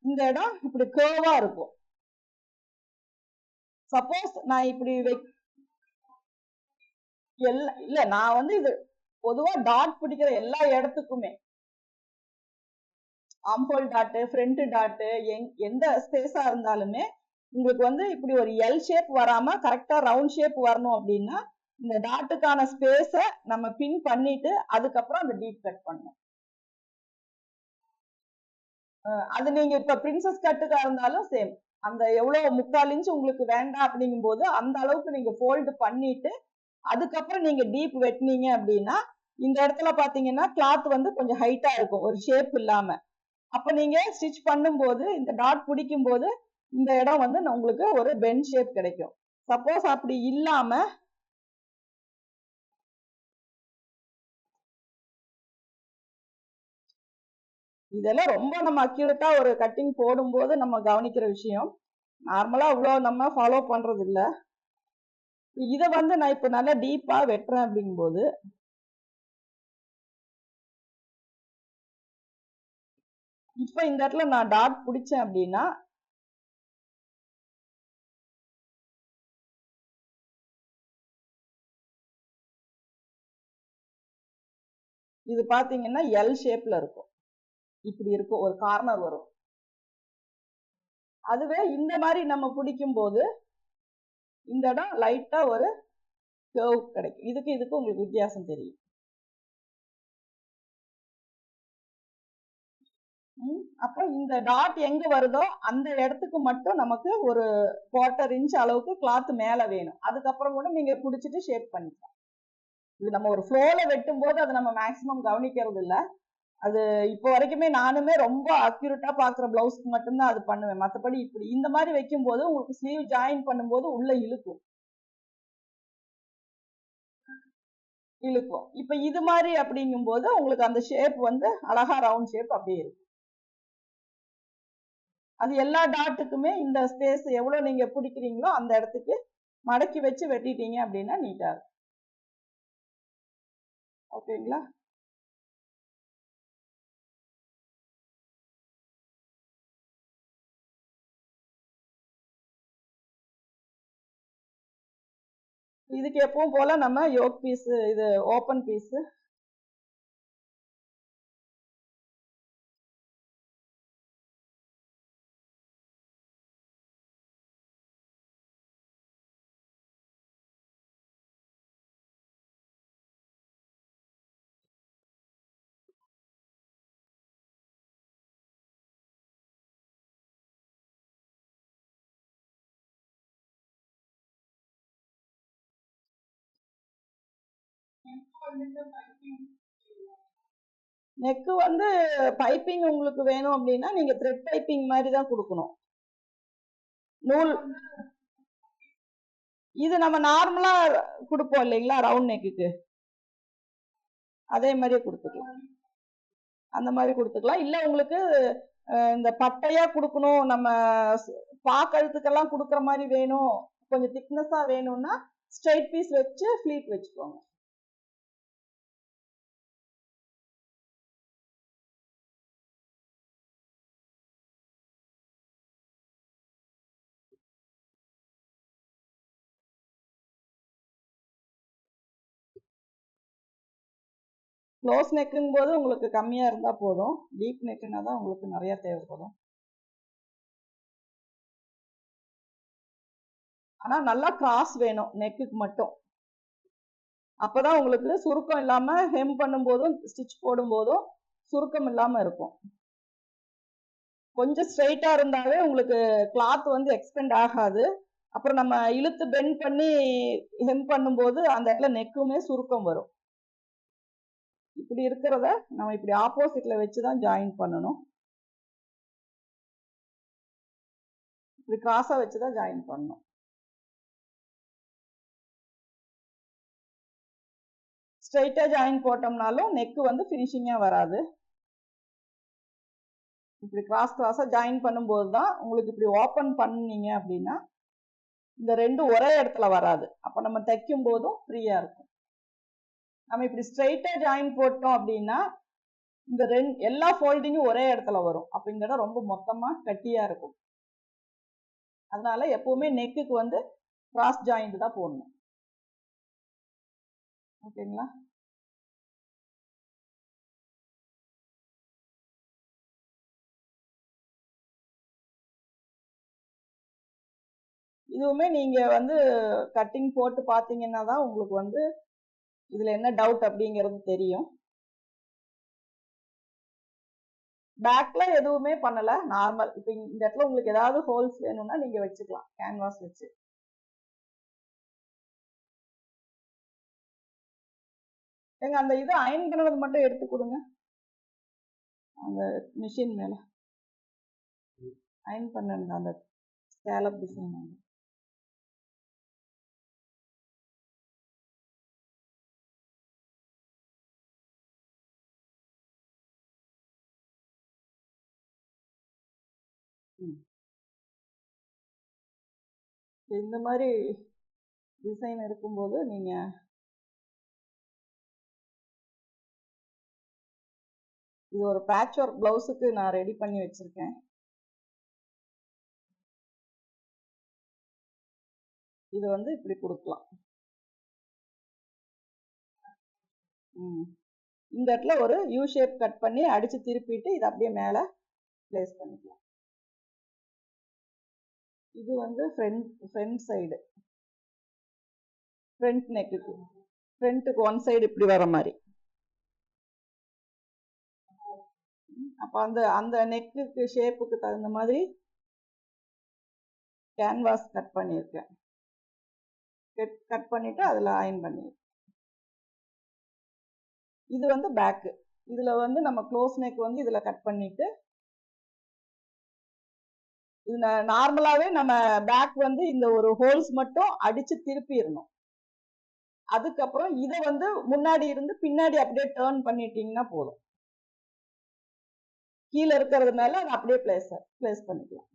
இந்த இடம் இப்படி கேர்வா இருக்கும். சப்போஸ் நான் இப்படி இல்ல நான் வந்து இது பொதுவா டாட் பிடிக்கிற எல்லா இடத்துக்குமே ஆம்போல் டாட் ஃப்ரண்ட் டாட் எந்த ஸ்பேஸா இருந்தாலுமே உங்களுக்கு வந்து இப்படி ஒரு எல் ஷேப் வராம கரெக்டா ரவுண்ட் ஷேப் வரணும் அப்படின்னா இந்த டாட்டுக்கான ஸ்பேஸ நம்ம பின் பண்ணிட்டு அதுக்கப்புறம் அந்த டீப் கட் பண்ணணும். அது நீங்க இப்ப பிரின்சஸ் கட்டுக்கா இருந்தாலும் சேம். அந்த எவ்வளவு 3/4 இன்ச் உங்களுக்கு வேண்டாம் அப்படிங்கும் போது அந்த அளவுக்கு நீங்க ஃபோல்டு பண்ணிட்டு அதுக்கப்புறம் நீங்க டீப் வெட்டினீங்க அப்படின்னா இந்த இடத்துல பாத்தீங்கன்னா கிளாத் வந்து கொஞ்சம் ஹைட்டா இருக்கும், ஒரு ஷேப் இல்லாம. அப்ப நீங்க ஸ்டிச் பண்ணும்போது இந்த டாட் பிடிக்கும் போது இந்த இடம் வந்து உங்களுக்கு ஒரு பென் ஷேப் கிடைக்கும். சப்போஸ் அப்படி இல்லாம இதெல்லாம் ரொம்ப நம்ம அக்யூரேட்டா ஒரு கட்டிங் போடும்போது நம்ம கவனிக்கிற விஷயம். நார்மலா அவ்வளவு நம்ம ஃபாலோ பண்றது இல்ல. இத வந்து நான் இப்ப நல்லா டீப்பா வெட்டுறேன் அப்படிங்கும்போது இப்ப இந்த இடத்துல நான் டாட் பிடிச்சேன் அப்படின்னா இது பாத்தீங்கன்னா எல் ஷேப்ல இருக்கும், இப்படி இருக்கும், ஒரு கார்னர் வரும். அதுவே இந்த மாதிரி நம்ம பிடிக்கும் போது இந்த இடம் லைட்டா ஒரு கர்வ் கிடைக்கும். இதுக்கு உங்களுக்கு வித்தியாசம் தெரியும். அப்ப இந்த டாட் எங்க வருதோ அந்த இடத்துக்கு மட்டும் நமக்கு ஒரு 1/4 இன்ச் அளவுக்கு கிளாத் மேல வேணும். அதுக்கப்புறம் கூட நீங்க புடிச்சிட்டு ஷேப் பண்ணிக்கலாம். இது நம்ம ஒரு ஃப்ளோல வெட்டும் போது அதை நம்ம மேக்சிமம் கவனிக்கிறது இல்ல. அது இப்போ வரைக்குமே நானுமே ரொம்ப அக்யூரேட்டா பாக்குற பிளவுஸ்க்கு மட்டும்தான் அது பண்ணுவேன். மத்தபடி இப்படி இந்த மாதிரி வைக்கும் போது உங்களுக்கு ஸ்லீவ் ஜாயின் பண்ணும்போது உள்ள இழுக்கும். இப்ப இது மாதிரி அப்படிங்கும் போது உங்களுக்கு அந்த ஷேப் வந்து அழகா ரவுண்ட் ஷேப் அப்படியே இருக்கும். அது எல்லா டாட்டுக்குமே இந்த ஸ்பேஸ் எவ்வளவு நீங்க பிடிக்கிறீங்களோ அந்த இடத்துக்கு மடக்கி வச்சு வெட்டிட்டீங்க அப்படின்னா நீட்டா இருக்கும். ஓகேங்களா? இதுக்கு எப்பவும் போல நம்ம யோக் பீஸ், இது ஓபன் பீஸ் நெக் வந்து பைப்பிங் உங்களுக்கு வேணும் அப்படின்னா நீங்க த்ரெட் பைப்பிங் மாதிரி தான் கொடுக்கணும். நூல் இது நம்ம நார்மலா கொடுப்போம் இல்லைங்களா ரவுண்ட் நெக்குக்கு, அதே மாதிரியே கொடுத்துக்கலாம். அந்த மாதிரி கொடுத்துக்கலாம். இல்ல உங்களுக்கு இந்த பட்டையா கொடுக்கணும், நம்ம பாக்கழுத்துக்கெல்லாம் கொடுக்குற மாதிரி வேணும், கொஞ்சம் திக்னஸா வேணும்னா ஸ்ட்ரைட் பீஸ் வச்சு ஃபிளீட் வச்சுக்கோங்க. க்ளோஸ் நெக்குங்கும் போது உங்களுக்கு கம்மியா இருந்தா போதும், டீப் நெக்குனா தான் உங்களுக்கு நிறைய தேவைப்படும். ஆனா நல்லா கிராஸ் வேணும் நெக்குக்கு மட்டும். அப்பதான் உங்களுக்கு சுருக்கம் இல்லாம ஹெம் பண்ணும் போதும் ஸ்டிச் போடும் போதும் சுருக்கம் இல்லாம இருக்கும். கொஞ்சம் ஸ்ட்ரைட்டா இருந்தாலே உங்களுக்கு கிளாத் வந்து எக்ஸ்பெண்ட் ஆகாது. அப்புறம் நம்ம இழுத்து பெண்ட் பண்ணி ஹெம் பண்ணும்போது அந்த இடத்துல நெக்குமே சுருக்கம் வரும். இப்படி இருக்கிறத நம்ம இப்படி ஆப்போசிட்ல வச்சுதான் ஜாயின் பண்ணணும். இப்படி கிராஸா வச்சுதான் ஜாயின் பண்ணணும். ஸ்ட்ரைட்டா ஜாயின் போட்டோம்னாலும் நெக் வந்து ஃபினிஷிங்கா வராது. இப்படி கிராஸா ஜாயின் பண்ணும்போது தான் உங்களுக்கு இப்படி ஓபன் பண்ணீங்க அப்படின்னா இந்த ரெண்டும் ஒரே இடத்துல வராது. அப்ப நம்ம தைக்கும் போதும் ஃப்ரீயா இருக்கும். நம்ம இப்படி ஸ்ட்ரைட்டா ஜாயின் போட்டோம் அப்படின்னா இந்த எல்லா ஃபோல்டிங்கும் ஒரே இடத்துல வரும். அப்ப இந்த இடம் ரொம்ப மொத்தமா கட்டியா இருக்கும். அதனால எப்பவுமே நெக்குக்கு வந்து கிராஸ் ஜாயிண்ட் தான் போடணும். ஓகேங்களா? இதுவுமே நீங்க வந்து கட்டிங் போட்டு பாத்தீங்கன்னா தான் உங்களுக்கு வந்து இதுல என்ன டவுட் அப்படிங்கிறது தெரியும். பேக்ல எதுவுமே பண்ணல, நார்மல். இப்ப இந்த இடத்துல உங்களுக்கு ஏதாவது ஹோல்ஸ் வேணும்னா நீங்க வச்சுக்கலாம் கேன்வாஸ் வச்சு. எங்க அந்த இது அயன் பண்ணது மட்டும் எடுத்து கொடுங்க, அந்த மிஷின் மேல அயன் பண்ணுங்க அந்த ஸ்கேலப் டிசைன். இந்த மாதிரி டிசைன் இருக்கும்போது நீங்க இது ஒரு பேட்ச் ஒர்க் பிளவுஸுக்கு நான் ரெடி பண்ணி வச்சிருக்கேன். இது வந்து இப்படி கொடுக்கலாம். இந்த இடத்துல ஒரு யூ ஷேப் கட் பண்ணி அடிச்சு திருப்பிட்டு இதை அப்படியே மேல பிளேஸ் பண்ணிக்கலாம். இது வந்து ஃப்ரண்ட் சைடு, ஃப்ரண்ட் நெக்குக்கு, ஃப்ரண்ட்டுக்கு ஒன் சைடு இப்படி வர மாதிரி. அப்ப அந்த நெக்குக்கு ஷேப்புக்கு தகுந்த மாதிரி கேன்வாஸ் கட் பண்ணியிருக்கேன். கட் பண்ணிட்டு அதுல அயன் பண்ணிருக்கேன். இது வந்து பேக்கு. இதுல வந்து நம்ம க்ளோஸ் நெக் வந்து இதுல கட் பண்ணிட்டு, இது நார்மலாவே நம்ம பேக் வந்து இந்த ஒரு ஹோல்ஸ் மட்டும் அடிச்சு திருப்பிடணும். அதுக்கப்புறம் இதை வந்து முன்னாடி இருந்து பின்னாடி அப்படியே டேர்ன் பண்ணிட்டீங்கன்னா போதும். கீழே இருக்கிறதுனால அதை அப்படியே பிளேஸ் பண்ணிக்கலாம்.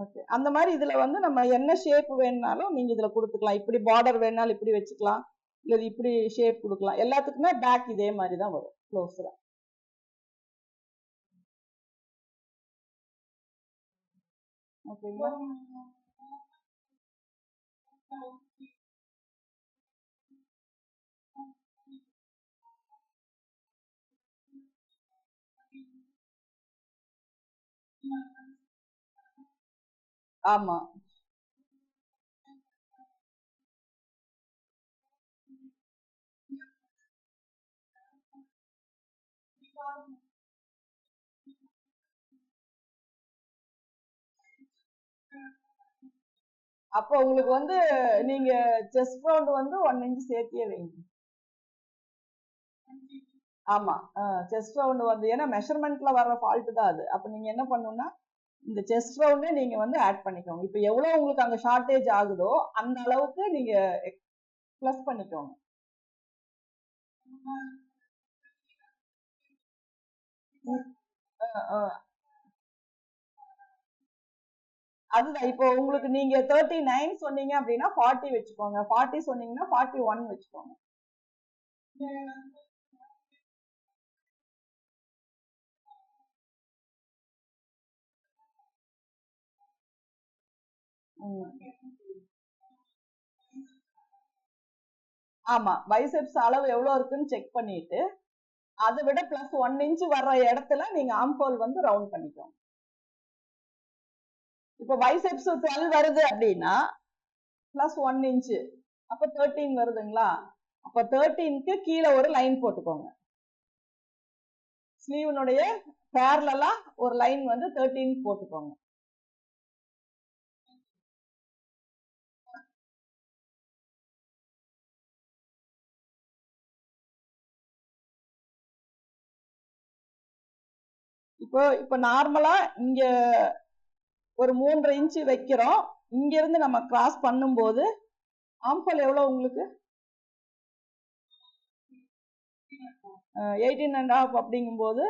ஓகே, அந்த மாதிரி இதுல வந்து நம்ம என்ன ஷேப் வேணுனாலும் நீங்க இதுல கொடுத்துக்கலாம். இப்படி பார்டர் வேணாலும் இப்படி வச்சுக்கலாம், இல்ல இப்படி ஷேப் கொடுக்கலாம். எல்லாத்துக்குமே பேக் இதே மாதிரி தான் வரும் க்ளோஸ்ல. ஓகேங்களா? ஆமா, அப்போ உங்களுக்கு வந்து நீங்க செஸ்ட் ரவுண்ட் வந்து 1 இன்ச் சேர்த்தியே வைங்க. ஆமா, செஸ்ட் ரவுண்ட் வந்து ஏன்னா மெஷர்மெண்ட்ல வர்ற ஃபால்ட் தான் அது. அப்ப நீங்க என்ன பண்ணணும்னா இந்த செஸ்ட் ரவுண்டே நீங்க வந்து ஆட் பண்ணிக்கோங்க. இப்ப எவ்வளவு உங்களுக்கு அங்க ஷார்டேஜ் ஆகுதோ அந்த அளவுக்கு நீங்க பிளஸ் பண்ணிக்கோங்க. அதுதான் இப்போ உங்களுக்கு நீங்க 39 சொன்னீங்க அப்படின்னா 40 வச்சுக்கோங்க, 40 சொன்னீங்கன்னா 41 வச்சுக்கோங்க. ஆமா, பைசெப்ஸ் அளவு எவ்வளவு இருக்குன்னு செக் பண்ணிட்டு அதை விட பிளஸ் 1 இன்ச் வர்ற இடத்துல நீங்க ஆம்ஹோல் வந்து ரவுண்ட் பண்ணிக்கோங்க. இப்போ பைசெப்ஸ் 12 வருது அப்படின்னா பிளஸ் 1 இன்ச், அப்ப 13 வருதுங்களா? அப்ப 13க்கு கீழே ஒரு லைன் போட்டுக்கோங்க. ஸ்லீவனுடைய பேரலா ஒரு லைன் வந்து 13 போட்டுக்கோங்க. இப்போ நார்மலா இங்க ஒரு 3.5 இன்ச் வைக்கிறோம். இங்க இருந்து நம்ம கிராஸ் பண்ணும்போது ஆம்ஹோல் எவ்வளவு உங்களுக்கு 18.5 அப்படிங்கும்போது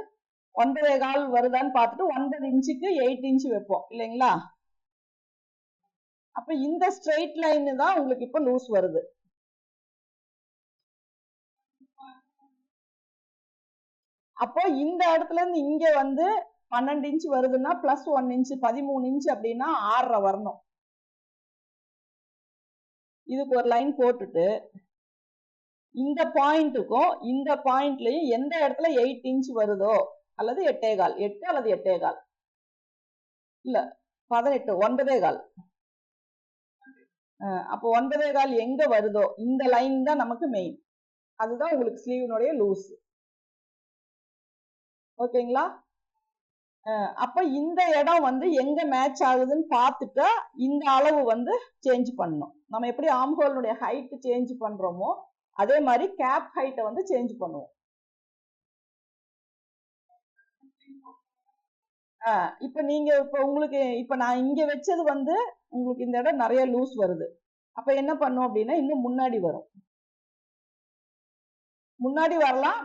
9.25 வருதான்னு பார்த்துட்டு 9 இன்ச்சுக்கு 8 இன்ச்சு வைப்போம் இல்லைங்களா? அப்ப இந்த ஸ்ட்ரெயிட் லைன் தான் உங்களுக்கு இப்ப லூஸ் வருது. அப்போ இந்த இடத்துல இருந்து இங்க வந்து 12 இன்ச் வருதுன்னா பிளஸ் 1 இன்ச் 13 இன்ச் அப்படின்னா 6.5 வரணும். இதுக்கு ஒரு லைன் போட்டுட்டு இந்த பாயிண்ட்டுக்கும் இந்த பாயிண்ட்லயும் எந்த இடத்துல 8 இன்ச் வருதோ அல்லது 8.25 8 அல்லது 8.25 இல்ல 18 9.25 அப்போ 9.25 எங்க வருதோ இந்த லைன் தான் நமக்கு மெயின். அதுதான் உங்களுக்கு ஸ்லீவினுடைய லூஸ். ஓகேங்களா? அப்ப இந்த இடம் வந்து எங்க மேட்ச் ஆகுதுன்னு பார்த்துட்டா இந்த அளவு வந்து சேஞ்ச் பண்ணணும். நம்ம எப்படி ஆம்ஹோலுடைய ஹைட் சேஞ்ச் பண்றோமோ அதே மாதிரி கேப் ஹைட்டை வந்து சேஞ்ச் பண்ணுவோம். இப்ப நீங்க இப்ப உங்களுக்கு இப்ப நான் இங்க வச்சது வந்து உங்களுக்கு இந்த இடம் நிறைய லூஸ் வருது. அப்ப என்ன பண்ணும் அப்படின்னா இன்னும் முன்னாடி வரும். முன்னாடி வரலாம்.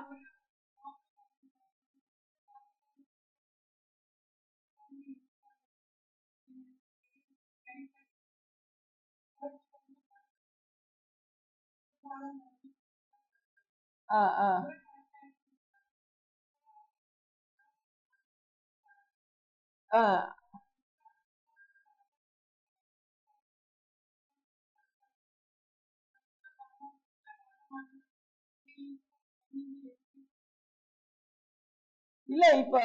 இல்ல இப்ப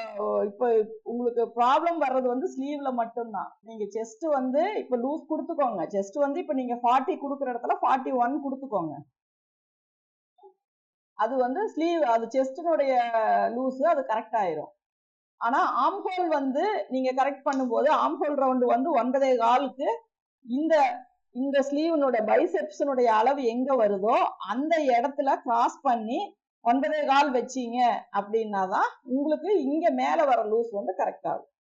இப்ப உங்களுக்கு ப்ராப்ளம் வர்றது வந்து ஸ்லீவ்ல மட்டும்தான். நீங்க செஸ்ட் வந்து இப்ப லூஸ் கொடுத்துக்கோங்க. செஸ்ட் வந்து இப்ப நீங்க 40 கொடுக்குற இடத்துல 41 கொடுத்துக்கோங்க. அது வந்து ஸ்லீவ் அது செஸ்டினுடைய லூஸ் அது கரெக்ட் ஆயிரும். ஆனா ஆம்ஹோல் வந்து நீங்க கரெக்ட் பண்ணும்போது ஆம்ஹோல் ரவுண்ட் வந்து 9.25க்கு இந்த இந்த ஸ்லீவனுடைய பைசெப்ஸனுடைய அளவு எங்க வருதோ அந்த இடத்துல கிராஸ் பண்ணி 9.25 வச்சீங்க அப்படின்னாதான் உங்களுக்கு இங்க மேல வர லூஸ் வந்து கரெக்ட் ஆகும்.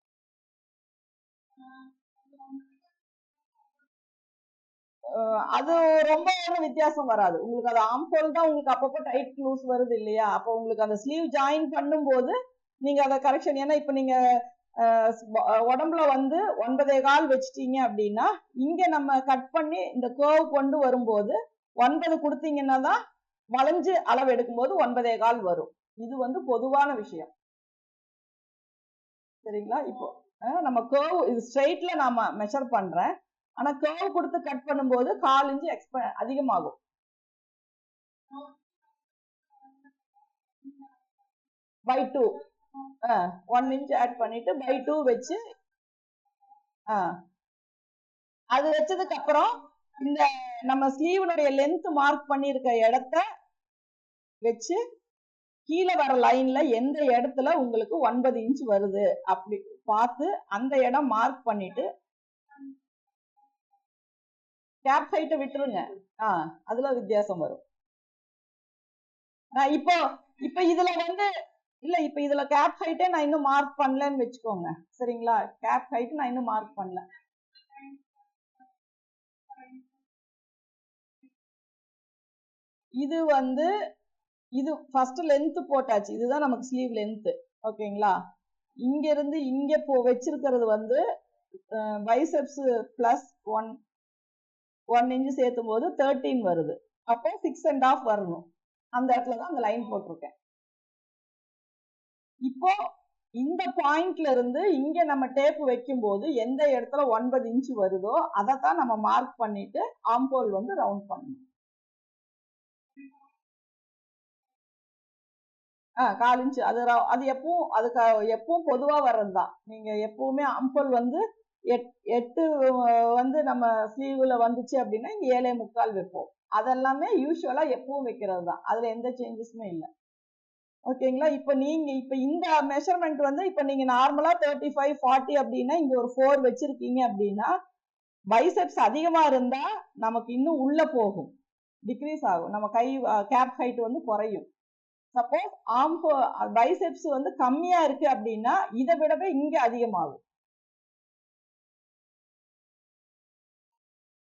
அது ரொம்ப ஒன்றும் வித்தியாசம் வராது உங்களுக்கு. அது ஆம்ஹோல் தான் உங்களுக்கு அப்பப்போ டைட் லூஸ் வருது இல்லையா? அப்போ உங்களுக்கு அந்த ஸ்லீவ் ஜாயின் பண்ணும்போது நீங்க அதை கரெக்ஷன். ஏன்னா இப்ப நீங்க உடம்புல வந்து 9.25 வச்சுட்டீங்க அப்படின்னா இங்க நம்ம கட் பண்ணி இந்த கர்வ் கொண்டு வரும்போது 9 கொடுத்தீங்கன்னா தான் வளைஞ்சு அளவு எடுக்கும்போது 9.25 வரும். இது வந்து பொதுவான விஷயம். சரிங்களா? இப்போ நம்ம கர்வ் இது ஸ்ட்ரெயிட்ல நாம மெஷர் பண்றேன். ஆனா கர்வ் கொடுத்து கட் பண்ணும்போது 1/4 இன்ச் அதிகமாகும். by 2 1 இன்ச் ஆட் பண்ணிட்டு by 2 வச்சு அது வச்சதுக்கு அப்புறம் இந்த நம்ம ஸ்லீவனுடைய லென்த் மார்க் பண்ணிருக்க இடத்த வச்சு கீழே வர லைன்ல எந்த இடத்துல உங்களுக்கு 9 இன்ச் வருது அப்படி பார்த்து அந்த இடம் மார்க் பண்ணிட்டு கேப் ஹைட்டை விட்டுருங்க. அதுல வித்தியாசம் வரும். இப்போ இப்ப இதுல வந்து இல்ல இப்ப இதுல கேப் ஹைட்டே நான் இன்னும் மார்க் பண்ணலன்னு வச்சுக்கோங்க. சரிங்களா? கேப் ஹைட் நான் இன்னும் மார்க் பண்ணல. இது வந்து இது ஃபர்ஸ்ட் லென்த் போட்டாச்சு. இதுதான் நமக்கு ஸ்லீவ் லென்த். ஓகேங்களா? இங்க இருந்து இங்க வச்சிருக்கிறது வந்து பைசெப்ஸ் பிளஸ் 1 இன்ச் சேர்த்தும் போது 13 வருது. அப்போ 6.5 வரணும். அந்த இடத்துல தான் அந்த லைன் போட்டிருக்கேன். இப்போ இந்த பாயிண்ட்ல இருந்து இங்க நம்ம டேப் வைக்கும் போது எந்த இடத்துல 9 இன்ச் வருதோ அதைத்தான் நம்ம மார்க் பண்ணிட்டு ஆம்போல் வந்து ரவுண்ட் பண்ணணும். 1/4 இன்ச் அது எப்பவும் அதுக்கு எப்பவும் பொதுவா வர்றதுதான். நீங்க எப்பவுமே ஆம்போல் வந்து 8 வந்து நம்ம ஸ்லீவ்ல வந்துச்சு அப்படின்னா இங்க 7.25 வைப்போம். அதெல்லாமே யூஸ்வலா எப்பவும் வைக்கிறது தான். அதுல எந்த சேஞ்சஸுமே இல்லை. ஓகேங்களா? இப்ப நீங்க இப்ப இந்த மெஷர்மெண்ட் வந்து இப்ப நீங்க நார்மலா 35 40 அப்படின்னா இங்க ஒரு 4 வச்சிருக்கீங்க அப்படின்னா பைசெப்ஸ் அதிகமா இருந்தா நமக்கு இன்னும் உள்ள போகும், டிக்ரீஸ் ஆகும். நம்ம கை கேப் ஹைட் வந்து குறையும். சப்போஸ் பைசெப்ஸ் வந்து கம்மியா இருக்கு அப்படின்னா இதை விடவே இங்க அதிகமாகும்.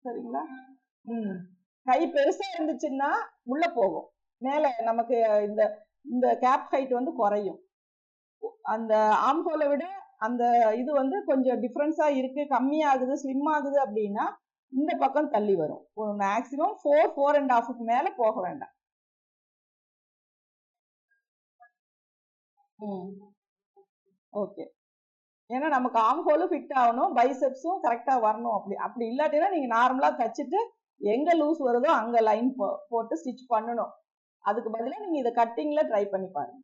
சரிங்களா? கை பெருசா இருந்துச்சுன்னா உள்ள போகும், மேல நமக்கு இந்த இந்த கேப் ஹைட் வந்து குறையும். அந்த ஆம்ஹோலை விட அந்த இது வந்து கொஞ்சம் டிஃபரன்ஸா இருக்கு, கம்மியாகுது, ஸ்லிம் ஆகுது அப்படின்னா இந்த பக்கம் தள்ளி வரும். ஒரு மேக்சிமம் 4.5 மேல போக வேண்டாம். ஓகே. ஏன்னா நமக்கு ஆம் ஹோலும் ஃபிட் ஆகணும், பைசெப்ஸும் கரெக்டா வரணும். அப்படி அப்படி இல்லாட்டினா நீங்க நார்மலா தச்சுட்டு எங்க லூஸ் வருதோ அங்க லைன் போட்டு ஸ்டிச் பண்ணணும். அதுக்கு பதிலா நீங்க இதை கட்டிங்ல ட்ரை பண்ணி பாருங்க.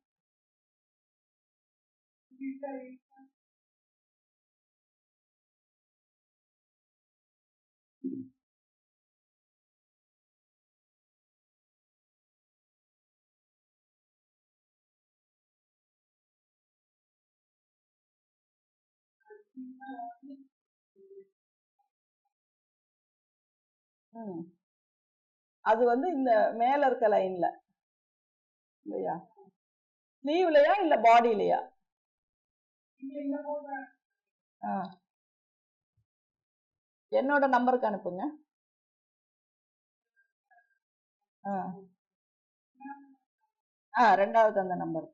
அது வந்து இந்த மேல இருக்க லைன்ல இல்லையா, ஸ்லீவ்லயா இல்ல பாடியிலயா? என்னோட நம்பருக்கு அனுப்புங்க. ரெண்டாவது அந்த நம்பர்.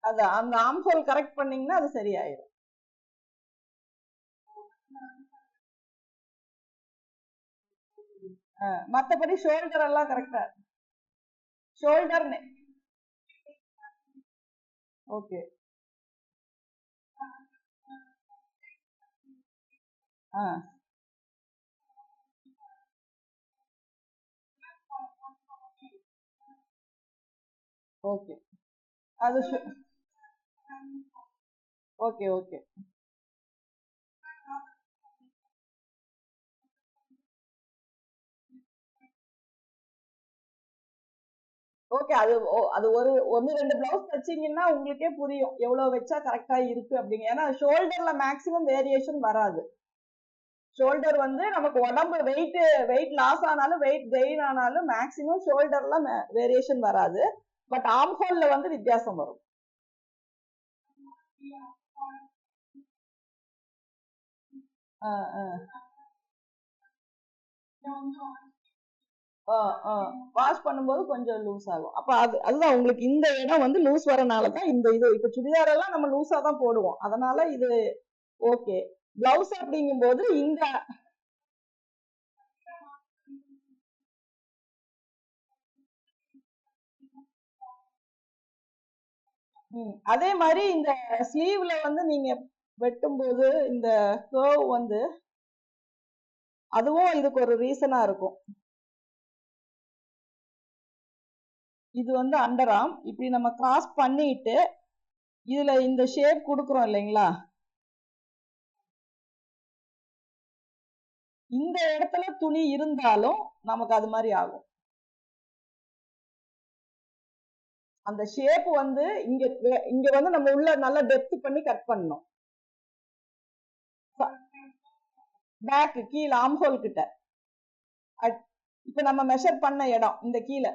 அது அந்த ஆம்ஹோல் கரெக்ட் பண்ணீங்கன்னா அது சரியாயிடும். மத்தபடி ஷோல்டர் எல்லாம் கரெக்டா, ஷோல்டர் ஓகே. ஓகே. அது ஓகே ஓகே. ஓகே. அது அது ஒரு ஒன்னு ரெண்டு பிளவுஸ் தச்சீங்கன்னா உங்களுக்கே புரியும் எவ்வளவு வச்சா கரெக்டா இருக்கு அப்படிங்க. ஏன்னா ஷோல்டர்ல மேக்சிமம் வேரியேஷன் வராது. ஷோல்டர் வந்து நமக்கு உடம்பு வெயிட் லாஸ் ஆனாலும் வெயிட் கெயின் ஆனாலும் மேக்சிமம் ஷோல்டர்ல வேரியேஷன் வராது. பட் ஆர்ம் ஹோல்ல வந்து வித்தியாசம் வரும். வாஷ் பண்ணும்போது கொஞ்சம் லூஸ் ஆகும். அப்ப அதுதான் உங்களுக்கு இந்த இடம் வந்து லூஸ் வரனாலதான் இந்த இது. இப்ப சுடிதார் எல்லாம் நம்ம லூஸா தான் போடுவோம், அதனால இது ஓகே. பிளவுஸ் அப்படிங்கும் போது இந்த அதே மாதிரி இந்த ஸ்லீவ்ல வந்து நீங்க வெட்டும் போது இந்த கர்வ் வந்து அதுவும் இதுக்கு ஒரு ரீசனா இருக்கும். இது வந்து அண்டர் ஆர்ம் இப்படி நம்ம கிராஸ் பண்ணிட்டு இதுல இந்த ஷேப் கொடுக்குறோம் இல்லைங்களா, இந்த இடத்துல துணி இருந்தாலும் நமக்கு அது மாதிரி ஆகும். அந்த ஷேப் வந்து இங்க இங்க வந்து நம்ம உள்ள நல்லா டெப்த் பண்ணி கட் பண்ணணும். பேக் கீழே ஆம்ஹோல் கிட்ட இப்ப நம்ம மெஷர் பண்ண இடம் இந்த கீழே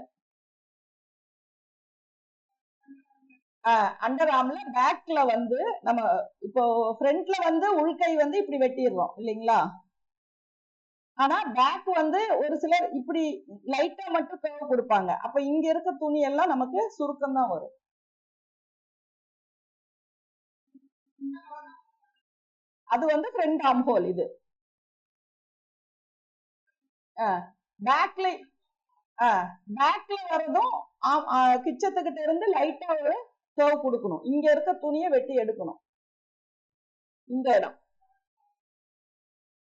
அண்டர் ஆர்ம்ல பேக்ல வந்து நம்ம இப்போ ஃப்ரண்ட்ல வந்து உள்கை வந்து இப்படி வெட்டிடுறோம் இல்லைங்களா, ஆனா பேக் வந்து ஒரு சிலர் இப்படி லைட்டா மட்டும் கர்வ் கொடுப்பாங்க. அப்ப இங்க இருக்க துணி எல்லாம் நமக்கு சுருக்கம் தான் வரும். அது வந்து ஃப்ரண்ட் ஆர்ம் ஹோல். இது பேக்ல பேக்ல வரதும் கிச்சத்துக்கிட்ட இருந்து லைட்டா ஒரு கர்வ் கொடுக்கணும். இங்க இருக்க துணியை வெட்டி எடுக்கணும் இந்த இடம்.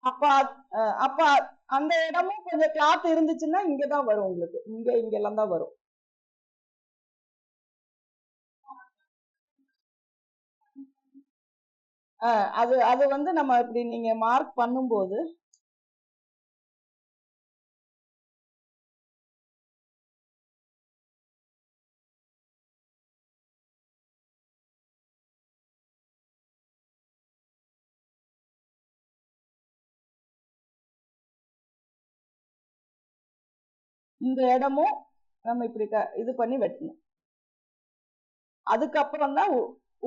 அப்ப அப்ப அந்த இடமும் கொஞ்சம் கிளாத் இருந்துச்சுன்னா இங்கதான் வரும் உங்களுக்கு, இங்கெல்லாம் தான் வரும். அது அது வந்து நம்ம இப்படி நீங்க மார்க் பண்ணும்போது இந்த இடமும் நம்ம இப்படி இது பண்ணி வெட்டணும். அதுக்கப்புறம் தான்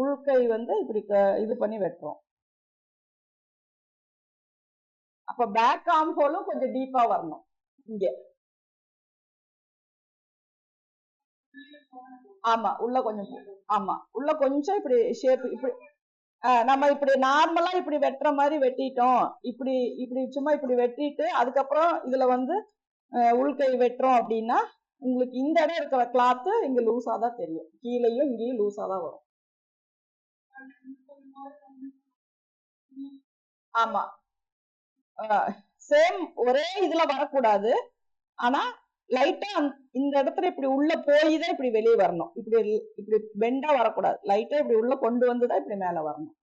உள்கை வந்து இப்படி இது பண்ணி வெட்டுறோம். அப்ப பேக் ஆர்ம் ஹோலும் கொஞ்சம் டீப்பா வரணும். இங்க ஆமா உள்ள கொஞ்சம், ஆமா உள்ள கொஞ்சம் இப்படி ஷேப் இப்படி நம்ம இப்படி நார்மலா இப்படி வெட்டுற மாதிரி வெட்டிட்டோம். இப்படி இப்படி சும்மா இப்படி வெட்டிட்டு அதுக்கப்புறம் இதுல வந்து உள்கை வெட்டுறோம் அப்படின்னா உங்களுக்கு இந்த இடம் இருக்கிற கிளாத்து இங்க லூஸா தான் தெரியும். கீழேயும் இங்கேயும் லூஸா தான் வரும். ஆமா சேம் ஒரே இதுல வரக்கூடாது. ஆனா லைட்டா இந்த இடத்துல இப்படி உள்ள போய் தான் இப்படி வெளியே வரணும். இப்படி இப்படி பெண்டா வரக்கூடாது. லைட்டா இப்படி உள்ள கொண்டு வந்துதான் இப்படி மேல வரணும்.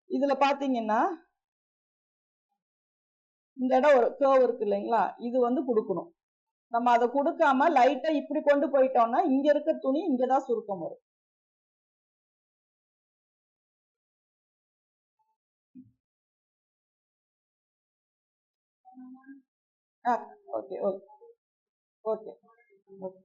இதுல பாத்தீங்கன்னா இந்த இடம் ஒரு கேர்வ் இருக்கு இல்லைங்களா, இது வந்து கொடுக்கணும். நம்ம அதை கொடுக்காம லைட்டா இப்படி கொண்டு போயிட்டோம்னா இங்க இருக்க துணி இங்கதான் சுருக்கம் வரும். Okay okay okay okay.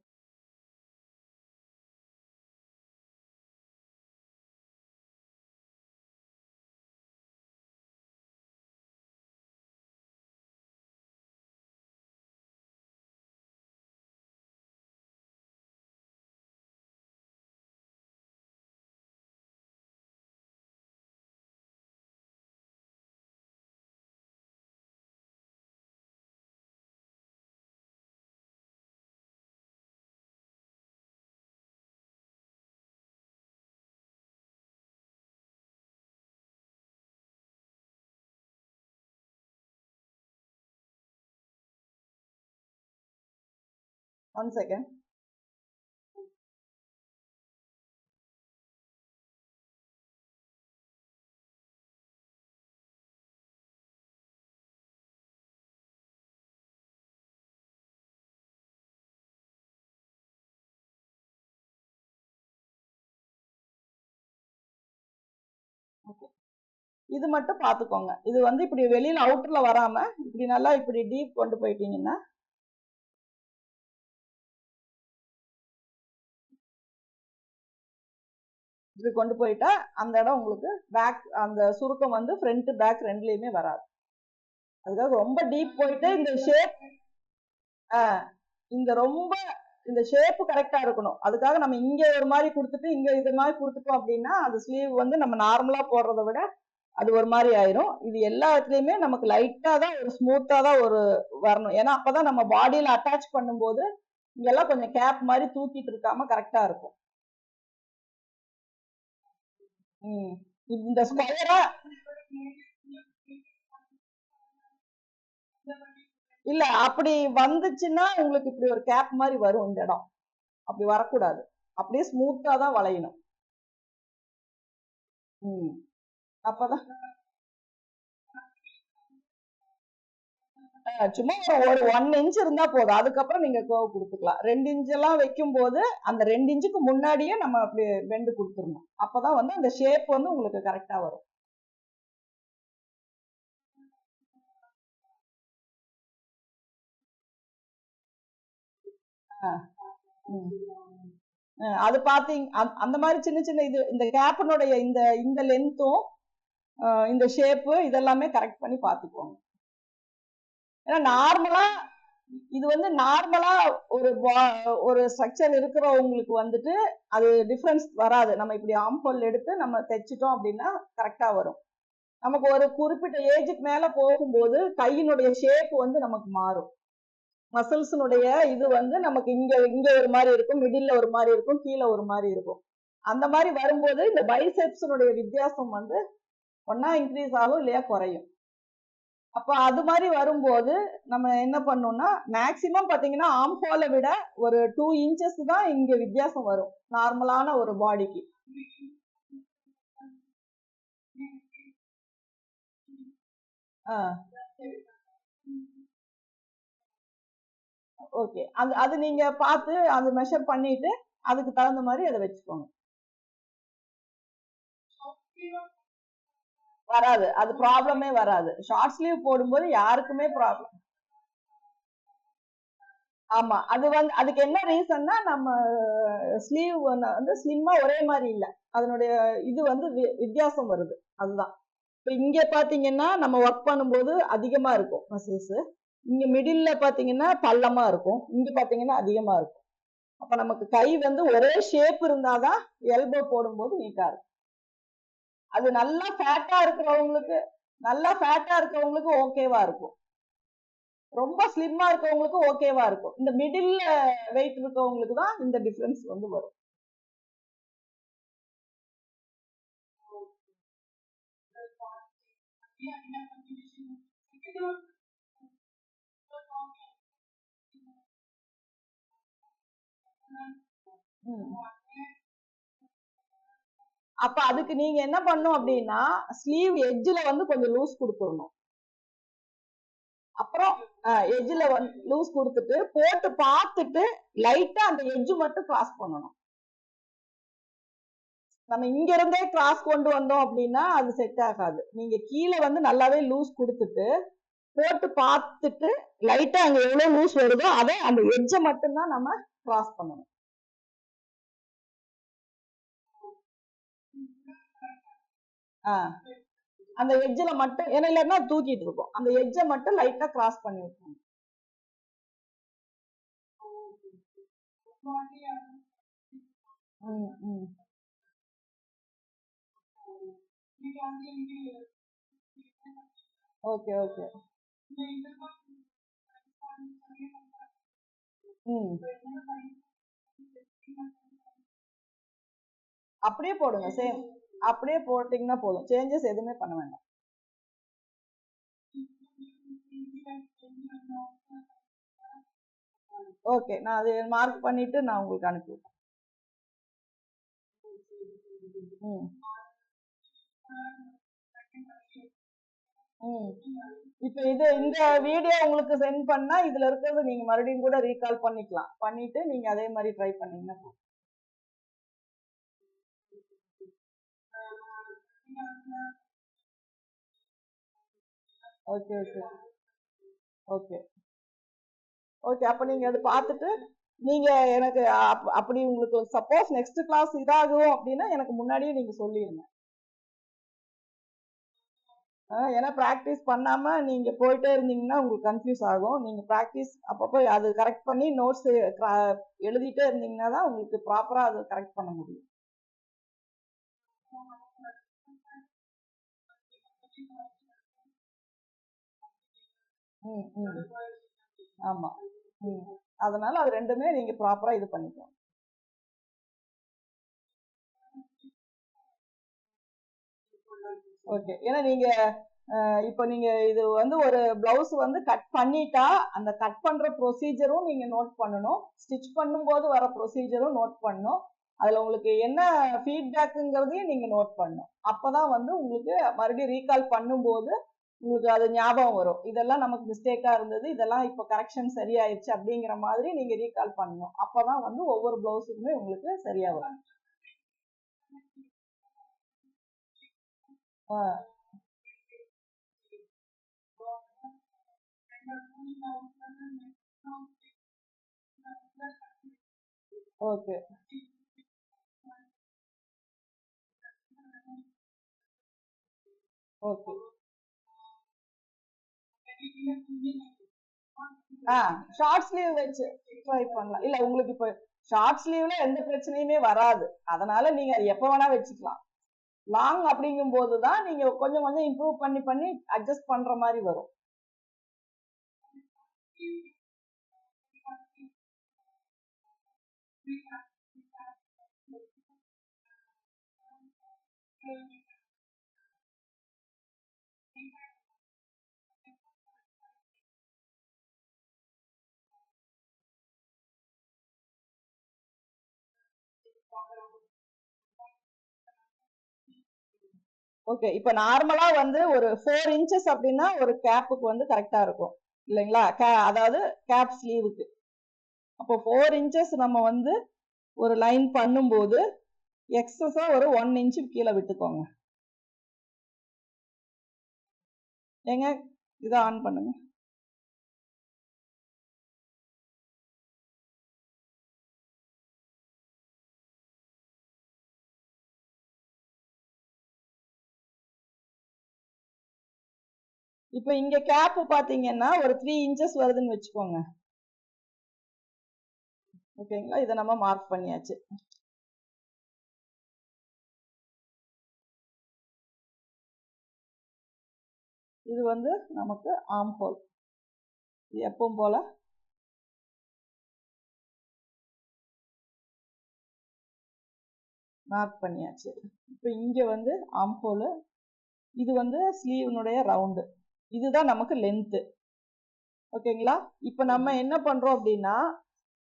One second. இது மட்டும் பாத்துக்கோங்க. இது வந்து இப்படி வெளியில அவுட்டர்ல வராம இப்படி நல்லா இப்படி டீப் கொண்டு போயிட்டீங்கன்னா இப்படி கொண்டு போயிட்டா அந்த இடம் உங்களுக்கு பேக் அந்த சுருக்கம் வந்து ஃப்ரண்ட் பேக் ரெண்டுலயுமே வராது. அதுக்காக ரொம்ப டீப் போயிட்டு இந்த ஷேப் இந்த ரொம்ப இந்த ஷேப் கரெக்டா இருக்கணும். அதுக்காக நம்ம இங்க ஒரு மாதிரி கொடுத்துட்டு இங்க இது மாதிரி கொடுத்துட்டோம் அப்படின்னா அது ஸ்லீவ் வந்து நம்ம நார்மலா போடுறதை விட அது ஒரு மாதிரி ஆயிரும். இது எல்லா இடத்துலயுமே நமக்கு லைட்டா தான் ஒரு ஸ்மூத்தா தான் ஒரு வரணும். ஏன்னா அப்பதான் நம்ம பாடியில அட்டாச் பண்ணும்போது இங்கெல்லாம் கொஞ்சம் கேப் மாதிரி தூக்கிட்டு இருக்காம கரெக்டா இருக்கும். இந்த ஸ்கொயரா இல்ல அப்படி வந்துச்சுன்னா உங்களுக்கு இப்படி ஒரு கேப் மாதிரி வரும். இந்த இடம் அப்படி வரக்கூடாது. அப்படியே ஸ்மூத்தா தான் வளையணும். அப்பதான் சும்மா ஒரு 1 இன்ச் இருந்தா போதும். அதுக்கப்புறம் நீங்க கர்வ் கொடுத்துக்கலாம். 2 இன்ச் எல்லாம் வைக்கும் போது அந்த 2 இன்ச்சுக்கு முன்னாடியே நம்ம அப்படி பெண்டு கொடுத்துடணும். அப்பதான் வந்து அந்த ஷேப் வந்து உங்களுக்கு கரெக்டா வரும். அது பாத்தீங்க அந்த மாதிரி சின்ன சின்ன இது இந்த கேப்பனுடைய இந்த இந்த லென்த்தும் இந்த ஷேப்பு இதெல்லாமே கரெக்ட் பண்ணி பாத்துக்கோங்க. ஏன்னா நார்மலா இது வந்து நார்மலா ஒரு ஸ்ட்ரக்சர் இருக்கிறவங்களுக்கு வந்துட்டு அது டிஃபரன்ஸ் வராது. நம்ம இப்படி ஆம்போல் எடுத்து நம்ம தைச்சிட்டோம் அப்படின்னா கரெக்டா வரும். நமக்கு ஒரு குறிப்பிட்ட ஏஜுக்கு மேல போகும்போது கையினுடைய ஷேப் வந்து நமக்கு மாறும். மசில்ஸினுடைய இது வந்து நமக்கு இங்க இங்க ஒரு மாதிரி இருக்கும், மிடில்ல ஒரு மாதிரி இருக்கும், கீழே ஒரு மாதிரி இருக்கும். அந்த மாதிரி வரும்போது இந்த பைசெப்ஸினுடைய வித்தியாசம் வந்து ஒன்னா இன்க்ரீஸ் ஆகும் இல்லையா குறையும். அப்ப அது மாதிரி வரும்போது நம்ம என்ன பண்ணோம்னா மேக்சிமம் பாத்தீங்கன்னா ஆம்ஹோலை விட ஒரு 2 இன்ச்சஸ் தான் இங்க வித்தியாசம் வரும் நார்மலான ஒரு பாடிக்கு. ஓகே, அது நீங்க பார்த்து அது மெஷர் பண்ணிட்டு அதுக்கு தகுந்த மாதிரி அதை வச்சுக்கோங்க. வராது, அது ப்ராப்ளமே வராது. ஷார்ட் ஸ்லீவ் போடும்போது யாருக்குமே ப்ராப்ளம். ஆமா, அது வந்து அதுக்கு என்ன ரீசன்னா நம்ம ஸ்லீவ் வந்து ஸ்லிம்மா ஒரே மாதிரி இல்ல, அதனுடைய இது வந்து வித்தியாசம் வருது, அதுதான். இப்ப இங்க பாத்தீங்கன்னா நம்ம ஒர்க் பண்ணும்போது அதிகமா இருக்கும் மசில்ஸ், இங்க மிடில்ல பாத்தீங்கன்னா பள்ளமா இருக்கும், இங்க பாத்தீங்கன்னா அதிகமா இருக்கும். அப்ப நமக்கு கை வந்து ஒரே ஷேப் இருந்தாதான் எல்போ போடும்போது நீட்டா இருக்கும். அது நல்லா ஃபேட்டா இருக்கிறவங்களுக்கு, நல்லா ஃபேட்டா இருக்கிறவங்களுக்கு ஓகேவா இருக்கும், ரொம்ப ஸ்லிம்மா இருக்கவங்களுக்கு ஓகேவா இருக்கும். இந்த மிடில் வெயிட் இருக்கவங்களுக்கு தான் இந்த டிஃபரன்ஸ் வந்து வரும். அப்ப அதுக்கு நீங்க என்ன பண்ணும் அப்படின்னா, ஸ்லீவ் எட்ஜ்ல வந்து கொஞ்சம் லூஸ் கொடுத்துடணும். அப்புறம் எட்ஜ்ல வந்து லூஸ் கொடுத்துட்டு போட்டு பார்த்துட்டு லைட்டா அந்த எட்ஜ் மட்டும் கிராஸ் பண்ணணும். நம்ம இங்க இருந்தே கிராஸ் கொண்டு வந்தோம் அப்படின்னா அது செட் ஆகாது. நீங்க கீழே வந்து நல்லாவே லூஸ் கொடுத்துட்டு போட்டு பார்த்துட்டு லைட்டா அங்க எவ்வளவு லூஸ் வருதோ அதை அந்த எட்ஜை மட்டும்தான் நம்ம கிராஸ் பண்ணணும். அந்த எட்ஜ்ல மட்டும், ஏன்னா இல்லைன்னா தூக்கிட்டு இருக்கும், அந்த எட்ஜை மட்டும் லைட்டா கிராஸ் பண்ணி விட்டுருங்க. Okay okay. அப்படியே போடுங்க, சேம் அப்படியே போட்டீங்கன்னா போதும், சேஞ்சஸ் எதுவுமே பண்ண வேண்டாம். ஓகே, நான் அது மார்க் பண்ணிட்டு நான் உங்களுக்கு அனுப்பிவிட்டேன். இப்ப இது இந்த வீடியோ உங்களுக்கு சென்ட் பண்ணா இதுல இருக்கிறது நீங்க மறுபடியும் கூட ரீகால் பண்ணிக்கலாம், பண்ணிட்டு நீங்க அதே மாதிரி ட்ரை பண்ணீங்கன்னா ஓகே ஓகே ஓகே ஓகே. அப்ப நீங்க அதை பார்த்துட்டு நீங்க எனக்கு அப்படி உங்களுக்கு சப்போஸ் நெக்ஸ்ட் கிளாஸ் இதாகும் அப்படின்னா எனக்கு முன்னாடியே நீங்க சொல்லிருங்க. ஏன்னா பிராக்டிஸ் பண்ணாம நீங்க போயிட்டே இருந்தீங்கன்னா உங்களுக்கு கன்ஃபியூஸ் ஆகும். நீங்க பிராக்டிஸ் அப்பப்போ அது கரெக்ட் பண்ணி நோட்ஸ் எழுதிட்டே இருந்தீங்கன்னா தான் உங்களுக்கு ப்ராப்பரா அது கரெக்ட் பண்ண முடியும். ஆமா, அதனால அது ரெண்டுமே நீங்க ப்ராப்பரா இது பண்ணிக்கணும். ஓகே, ஏன்னா நீங்க இப்போ நீங்க இது வந்து ஒரு பிளவுஸ் வந்து கட் பண்ணிட்டா அந்த கட் பண்ற ப்ரொசீஜரும் நீங்க நோட் பண்ணணும், ஸ்டிச் பண்ணும்போது வர ப்ரொசீஜரும் நோட் பண்ணணும், அதுல உங்களுக்கு என்ன ஃபீட்பேக்குங்கிறதையும் நீங்க நோட் பண்ணணும். அப்பதான் வந்து உங்களுக்கு மறுபடியும் ரீகால் பண்ணும்போது உங்களுக்கு அது ஞாபகம் வரும், இதெல்லாம் நமக்கு மிஸ்டேக்கா இருந்தது, இதெல்லாம் இப்போ கரெக்ஷன் சரியாயிருச்சு அப்படிங்கிற மாதிரி நீங்க ரீகால் பண்ணணும். அப்பதான் வந்து ஒவ்வொரு பிளவுஸுக்குமே உங்களுக்கு சரியா வரும். Okay okay. ஷார்ட் ஸ்லீவ் வச்சு ட்ரை பண்ணலாம். இல்ல உங்களுக்கு இப்ப ஷார்ட் ஸ்லீவ்ல எந்த பிரச்சனையுமே வராது, அதனால நீங்க எப்ப வேணா வச்சுக்கலாம். லாங் அப்படிங்கும் போதுதான் நீங்க கொஞ்சம் கொஞ்சம் இம்ப்ரூவ் பண்ணி பண்ணி அட்ஜஸ்ட் பண்ற மாதிரி வரும். ஓகே, இப்ப நார்மலா வந்து ஒரு 4 இன்ச்சஸ் அப்படின்னா ஒரு கேப்புக்கு வந்து கரெக்டா இருக்கும் இல்லைங்களா, அதாவது கேப் ஸ்லீவுக்கு. அப்போ 4 இன்ச்சஸ் நம்ம வந்து ஒரு லைன் பண்ணும்போது எக்ஸஸா ஒரு 1 இன்ச் கீழே விட்டுக்கோங்க. ஏங்க இதை ஆன் பண்ணுங்க. இப்ப இங்க கேப் பாத்தீங்கன்னா ஒரு 3 இன்ச்சஸ் வருதுன்னு வச்சுக்கோங்க. ஓகேங்களா, இதை நம்ம மார்க் பண்ணியாச்சு. இது வந்து நமக்கு ஆர்ம் ஹோல். எப்பவும் போல மார்க் பண்ணியாச்சு. இப்போ இங்க வந்து ஆர்ம் ஹோல், இது வந்து ஸ்லீவ்னுடைய ரவுண்டு, இதுதான் நமக்கு லென்த்து. ஓகேங்களா, இப்போ நம்ம என்ன பண்றோம் அப்படின்னா,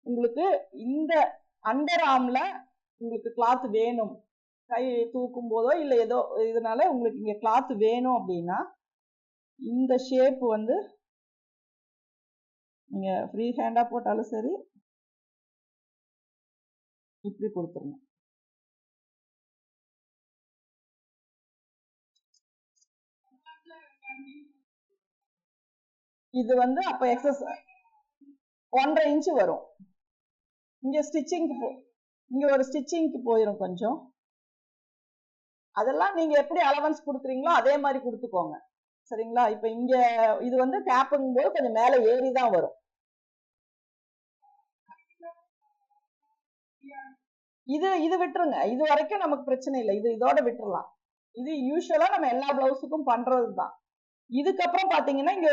உங்களுக்கு இந்த அண்டர் ஆர்ம்ல உங்களுக்கு கிளாத் வேணும், கை தூக்கும் போதோ இல்லை ஏதோ இதனால உங்களுக்கு இங்க கிளாத் வேணும் அப்படின்னா, இந்த ஷேப் வந்து நீங்க ஃப்ரீ ஹேண்டா போட்டாலும் சரி, இப்படி கொடுத்துருங்க. இது வந்து அப்ப எக்ஸஸ் 1.5 இன்ச் வரும். இங்க ஸ்டிச்சிங்க்கு இங்க ஒரு ஸ்டிச்சிங்க்கு போயிடும் கொஞ்சம். அதெல்லாம் நீங்க எப்படி அலவன்ஸ் கொடுக்குறீங்களோ அதே மாதிரி கொடுத்துக்கோங்க. சரிங்களா, இப்ப இங்க இது வந்து கேப்புங்கும் போது கொஞ்சம் மேல ஏறி தான் வரும். இது விட்டுருங்க, இது வரைக்கும் நமக்கு பிரச்சனை இல்லை, இது இதோட விட்டுறலாம். இது யூஸ்வலா நம்ம எல்லா பிளவுஸுக்கும் பண்றதுதான். இதுக்கப்புறம் பாத்தீங்கன்னா இங்க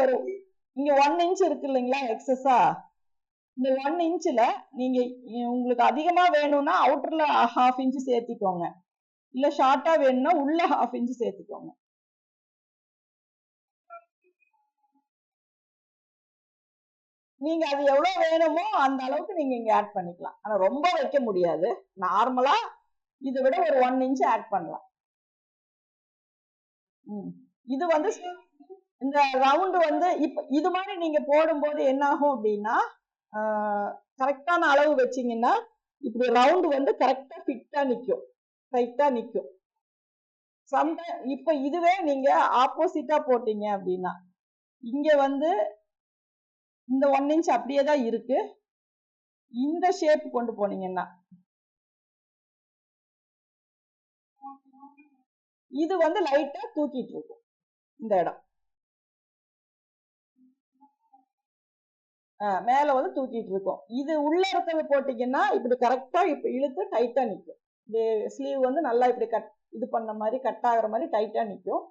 1 இன்ச் இருக்கு இல்லைங்களா எக்ஸஸா, இந்த 1 இன்ச்ல நீங்க உங்களுக்கு அதிகமா வேணும்னா அவுட்டர்ல 1/2 இன்ச் சேர்த்திக்கோங்க, இல்ல ஷார்ட்டா வேணும்னா உள்ள 1/2 இன்ச் சேர்த்துக்கோங்க. நீங்க அது எவ்வளவு வேணுமோ அந்த அளவுக்கு நீங்க இங்க ஆட் பண்ணிக்கலாம். ஆனா ரொம்ப வைக்க முடியாது, நார்மலா இதை விட ஒரு 1 இன்ச் ஆட் பண்ணலாம். இது வந்து இந்த ரவுண்ட் வந்து இப்ப இது மாதிரி நீங்க போடும்போது என்ன ஆகும் அப்படின்னா, கரெக்டான அளவு வச்சீங்கன்னா இப்படி ரவுண்ட் வந்து கரெக்டா ஃபிட்டா நிக்கும், டைட்டா நிக்கும். சம்டைம் இப்ப இதுவே நீங்க ஆப்போசிட்டா போட்டீங்க அப்படின்னா, இங்க வந்து இந்த 1 இன்ச் அப்படியே தான் இருக்கு, இந்த ஷேப் கொண்டு போனீங்கன்னா இது வந்து லைட்டா தூக்கிட்டு இருக்கும் இந்த இடம், மேல வந்து தூக்கிட்டு இருக்கும். இது உள்ள இருக்கிறது போட்டீங்கன்னா இப்படி கரெக்டா இப்ப இழுத்து டைட்டா நிக்கும். ஸ்லீவ் வந்து நல்லா இப்படி கட் இது பண்ண மாதிரி கட் ஆகுற மாதிரி டைட்டா நிக்கும்.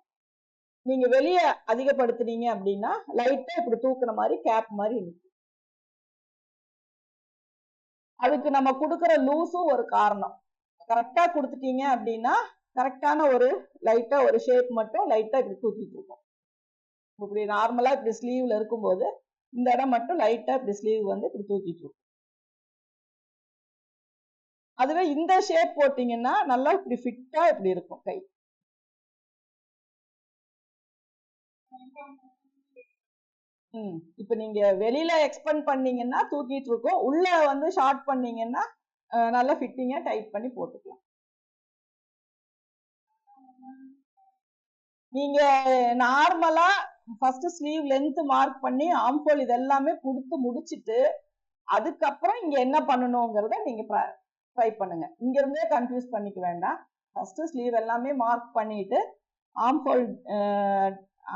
நீங்க வெளியே அதிகப்படுத்துனீங்க அப்படின்னா லைட்டா இப்படி தூக்குற மாதிரி கேப் மாதிரி நிக்கும். அதுக்கு நம்ம கொடுக்கற லூஸும் ஒரு காரணம். கரெக்டா கொடுத்துட்டீங்க அப்படின்னா கரெக்டான ஒரு லைட்டா ஒரு ஷேப் மட்டும் லைட்டா இப்படி தூக்கிட்டு இருக்கும். இப்படி நார்மலா இப்படி ஸ்லீவ்ல இருக்கும்போது இந்த இடம் மட்டும் லைட்டா இப்படி ஸ்லீவ் வந்து இப்படி தூக்கிட்டு இருக்கும். அதுவே இந்த ஷேப் போட்டீங்கன்னா நல்லா இப்படி ஃபிட்டா இப்படி இருக்கும் கை. இப்ப நீங்க வெளியில எக்ஸ்பெண்ட் பண்ணீங்கன்னா தூக்கிட்டு இருக்கும், உள்ள வந்து ஷார்ட் பண்ணீங்கன்னா நல்லா ஃபிட்டிங்கா டைட் பண்ணி போட்டுக்கலாம். நீங்க நார்மலா ஃபர்ஸ்ட் ஸ்லீவ் லென்த் மார்க் பண்ணி ஆர்ம் ஹோல் இதெல்லாமே கொடுத்து முடிச்சிட்டு அதுக்கப்புறம் இங்க என்ன பண்ணணுங்கிறத நீங்க ட்ரை பண்ணுங்க. இங்க இருந்தே கன்ஃபியூஸ் பண்ணிக்க வேண்டாம். ஃபர்ஸ்ட் ஸ்லீவ் எல்லாமே மார்க் பண்ணிட்டு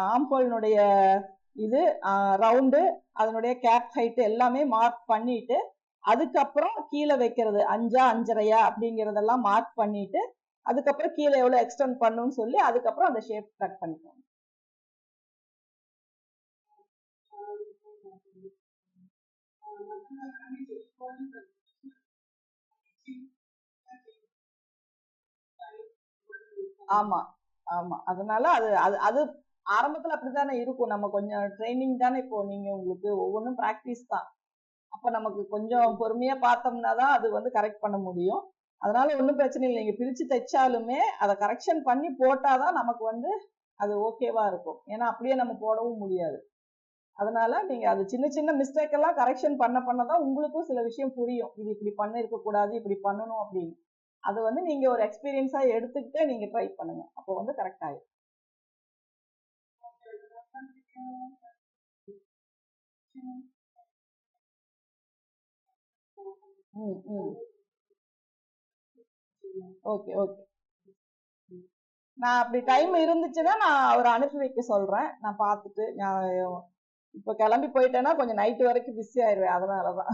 ஆர்ம் ஹோல்னுடைய இது ரவுண்டு அதனுடைய கேப் ஹைட் எல்லாமே மார்க் பண்ணிட்டு அதுக்கப்புறம் கீழே வைக்கிறது 5 5.5 அப்படிங்கறதெல்லாம் மார்க் பண்ணிட்டு அதுக்கப்புறம் கீழே எவ்வளவு எக்ஸ்டெண்ட் பண்ணணும்னு சொல்லி அதுக்கப்புறம் அந்த ஷேப் கட் பண்ணிக்கோங்க. ஆமா ஆமா, அதனால அது அது அது ஆரம்பத்துல அப்படித்தானே இருக்கும். நம்ம கொஞ்சம் ட்ரைனிங் தானே, இப்போ நீங்க உங்களுக்கு ஒவ்வொன்றும் பிராக்டிஸ் தான். அப்ப நமக்கு கொஞ்சம் பொறுமையா பார்த்தோம்னா தான் அது வந்து கரெக்ட் பண்ண முடியும். அதனால ஒன்றும் பிரச்சனை இல்லை, நீங்க பிரிச்சு தைச்சாலுமே அதை கரெக்ஷன் பண்ணி போட்டாதான் நமக்கு வந்து அது ஓகேவா இருக்கும். ஏன்னா அப்படியே நம்ம போடவும் முடியாது. அதனால நீங்க அது சின்ன சின்ன மிஸ்டேக் எல்லாம் கரெக்ஷன் பண்ணதான் உங்களுக்கும் சில விஷயம் புரியும், இது இப்படி பண்ணிருக்க கூடாது இப்படி பண்ணணும் அப்படின்னு. அது வந்து நீங்க ஒரு எக்ஸ்பீரியன்ஸா எடுத்துக்கிட்டு நீங்க ட்ரை பண்ணுங்க, அப்போ வந்து கரெக்ட் ஆயிடும். ம் ம் ஓகே ஓகே. நான் அப்படி டைம் இருந்துச்சுன்னா நான் அவரை அனுப்பி வைக்க சொல்றேன். நான் பார்த்துட்டு நான் இப்ப கிளம்பி போயிட்டேன்னா கொஞ்சம் நைட் வரைக்கும் பிஸி ஆயிடுவேன், அதனாலதான்.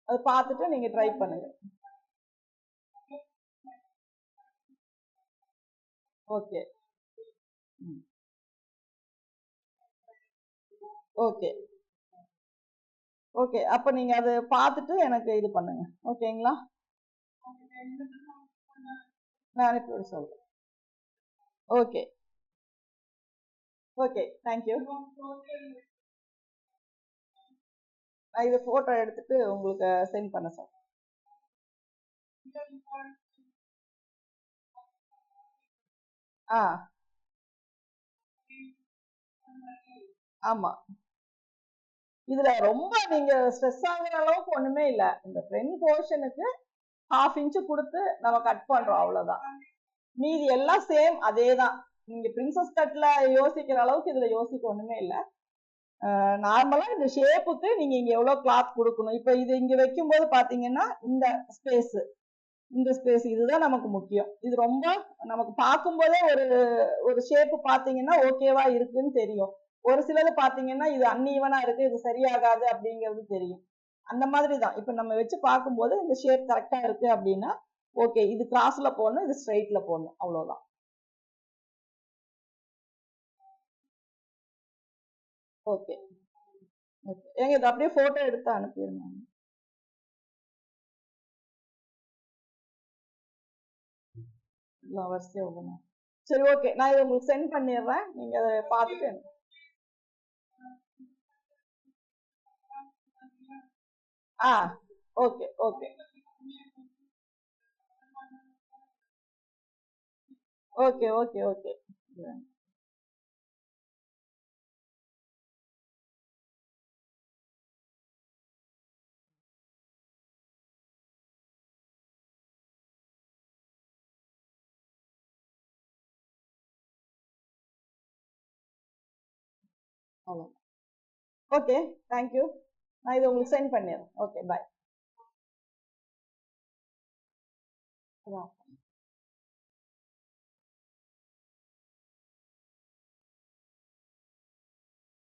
அது பார்த்துட்டு நீங்க ட்ரை பண்ணுங்க. ஓகே. ம். Okay okay. அப்ப நீங்க அதை பார்த்துட்டு எனக்கு இது பண்ணுங்க. ஓகேங்களா? நான் அனுப்பி விட சொல்றேன். Okay okay. தேங்க்யூ. நான் இது போட்டோ எடுத்துட்டு உங்களுக்கு சென்ட் பண்ண சொல்றேன். ஆ ஆமா. இதுல ரொம்ப நீங்க ஸ்ட்ரெஸ் ஆகுற அளவுக்கு ஒண்ணுமே இல்ல. இந்த ஃப்ரண்ட் போர்ஷனுக்கு 1/2 இன்ச் கொடுத்து நம்ம கட் பண்றோம், அவ்வளவுதான். மீதி எல்லாம் சேம் அதேதான். நீங்க பிரின்சஸ் கட்ல யோசிக்கிற அளவுக்கு இதுல யோசிக்க ஒண்ணுமே இல்ல. நார்மலா இந்த ஷேப்புக்கு நீங்க இங்க எவ்வளவு கிளாத் கொடுக்கணும். இப்ப இது இங்க வைக்கும் போது பாத்தீங்கன்னா இந்த ஸ்பேஸ் இதுதான் நமக்கு முக்கியம். இது ரொம்ப நமக்கு பார்க்கும் போதே ஒரு ஒரு ஷேப் பாத்தீங்கன்னா ஓகேவா இருக்குன்னு தெரியும். ஒரு சிலது பாத்தீங்கன்னா இது அன்ஈவனா இருக்கு, இது சரியாகாது அப்படிங்கிறது தெரியும். அந்த மாதிரி தான் இப்ப நம்ம வச்சு பார்க்கும்போது இந்த ஷேப் கரெக்டா இருக்கு அப்படின்னா ஓகே, இது கிராஸ்ல போடணும், இது ஸ்ட்ரைட்ல போடணும், அவ்வளவுதான். Okay okay. ஏங்க இது அப்படியே போட்டோ எடுத்து அனுப்பிடுங்க. வரிசையா விடணும். சரி ஓகே, நான் இதை உங்களுக்கு சென்ட் பண்ணிடுறேன், நீங்க அதை பார்த்துட்டு ah okay okay okay okay okay. அவ்வளோ. ஓகே. தேங்க்யூ. நான் இதை உங்களுக்கு சென்ட் பண்ணிடுறேன். ஓகே பாய்.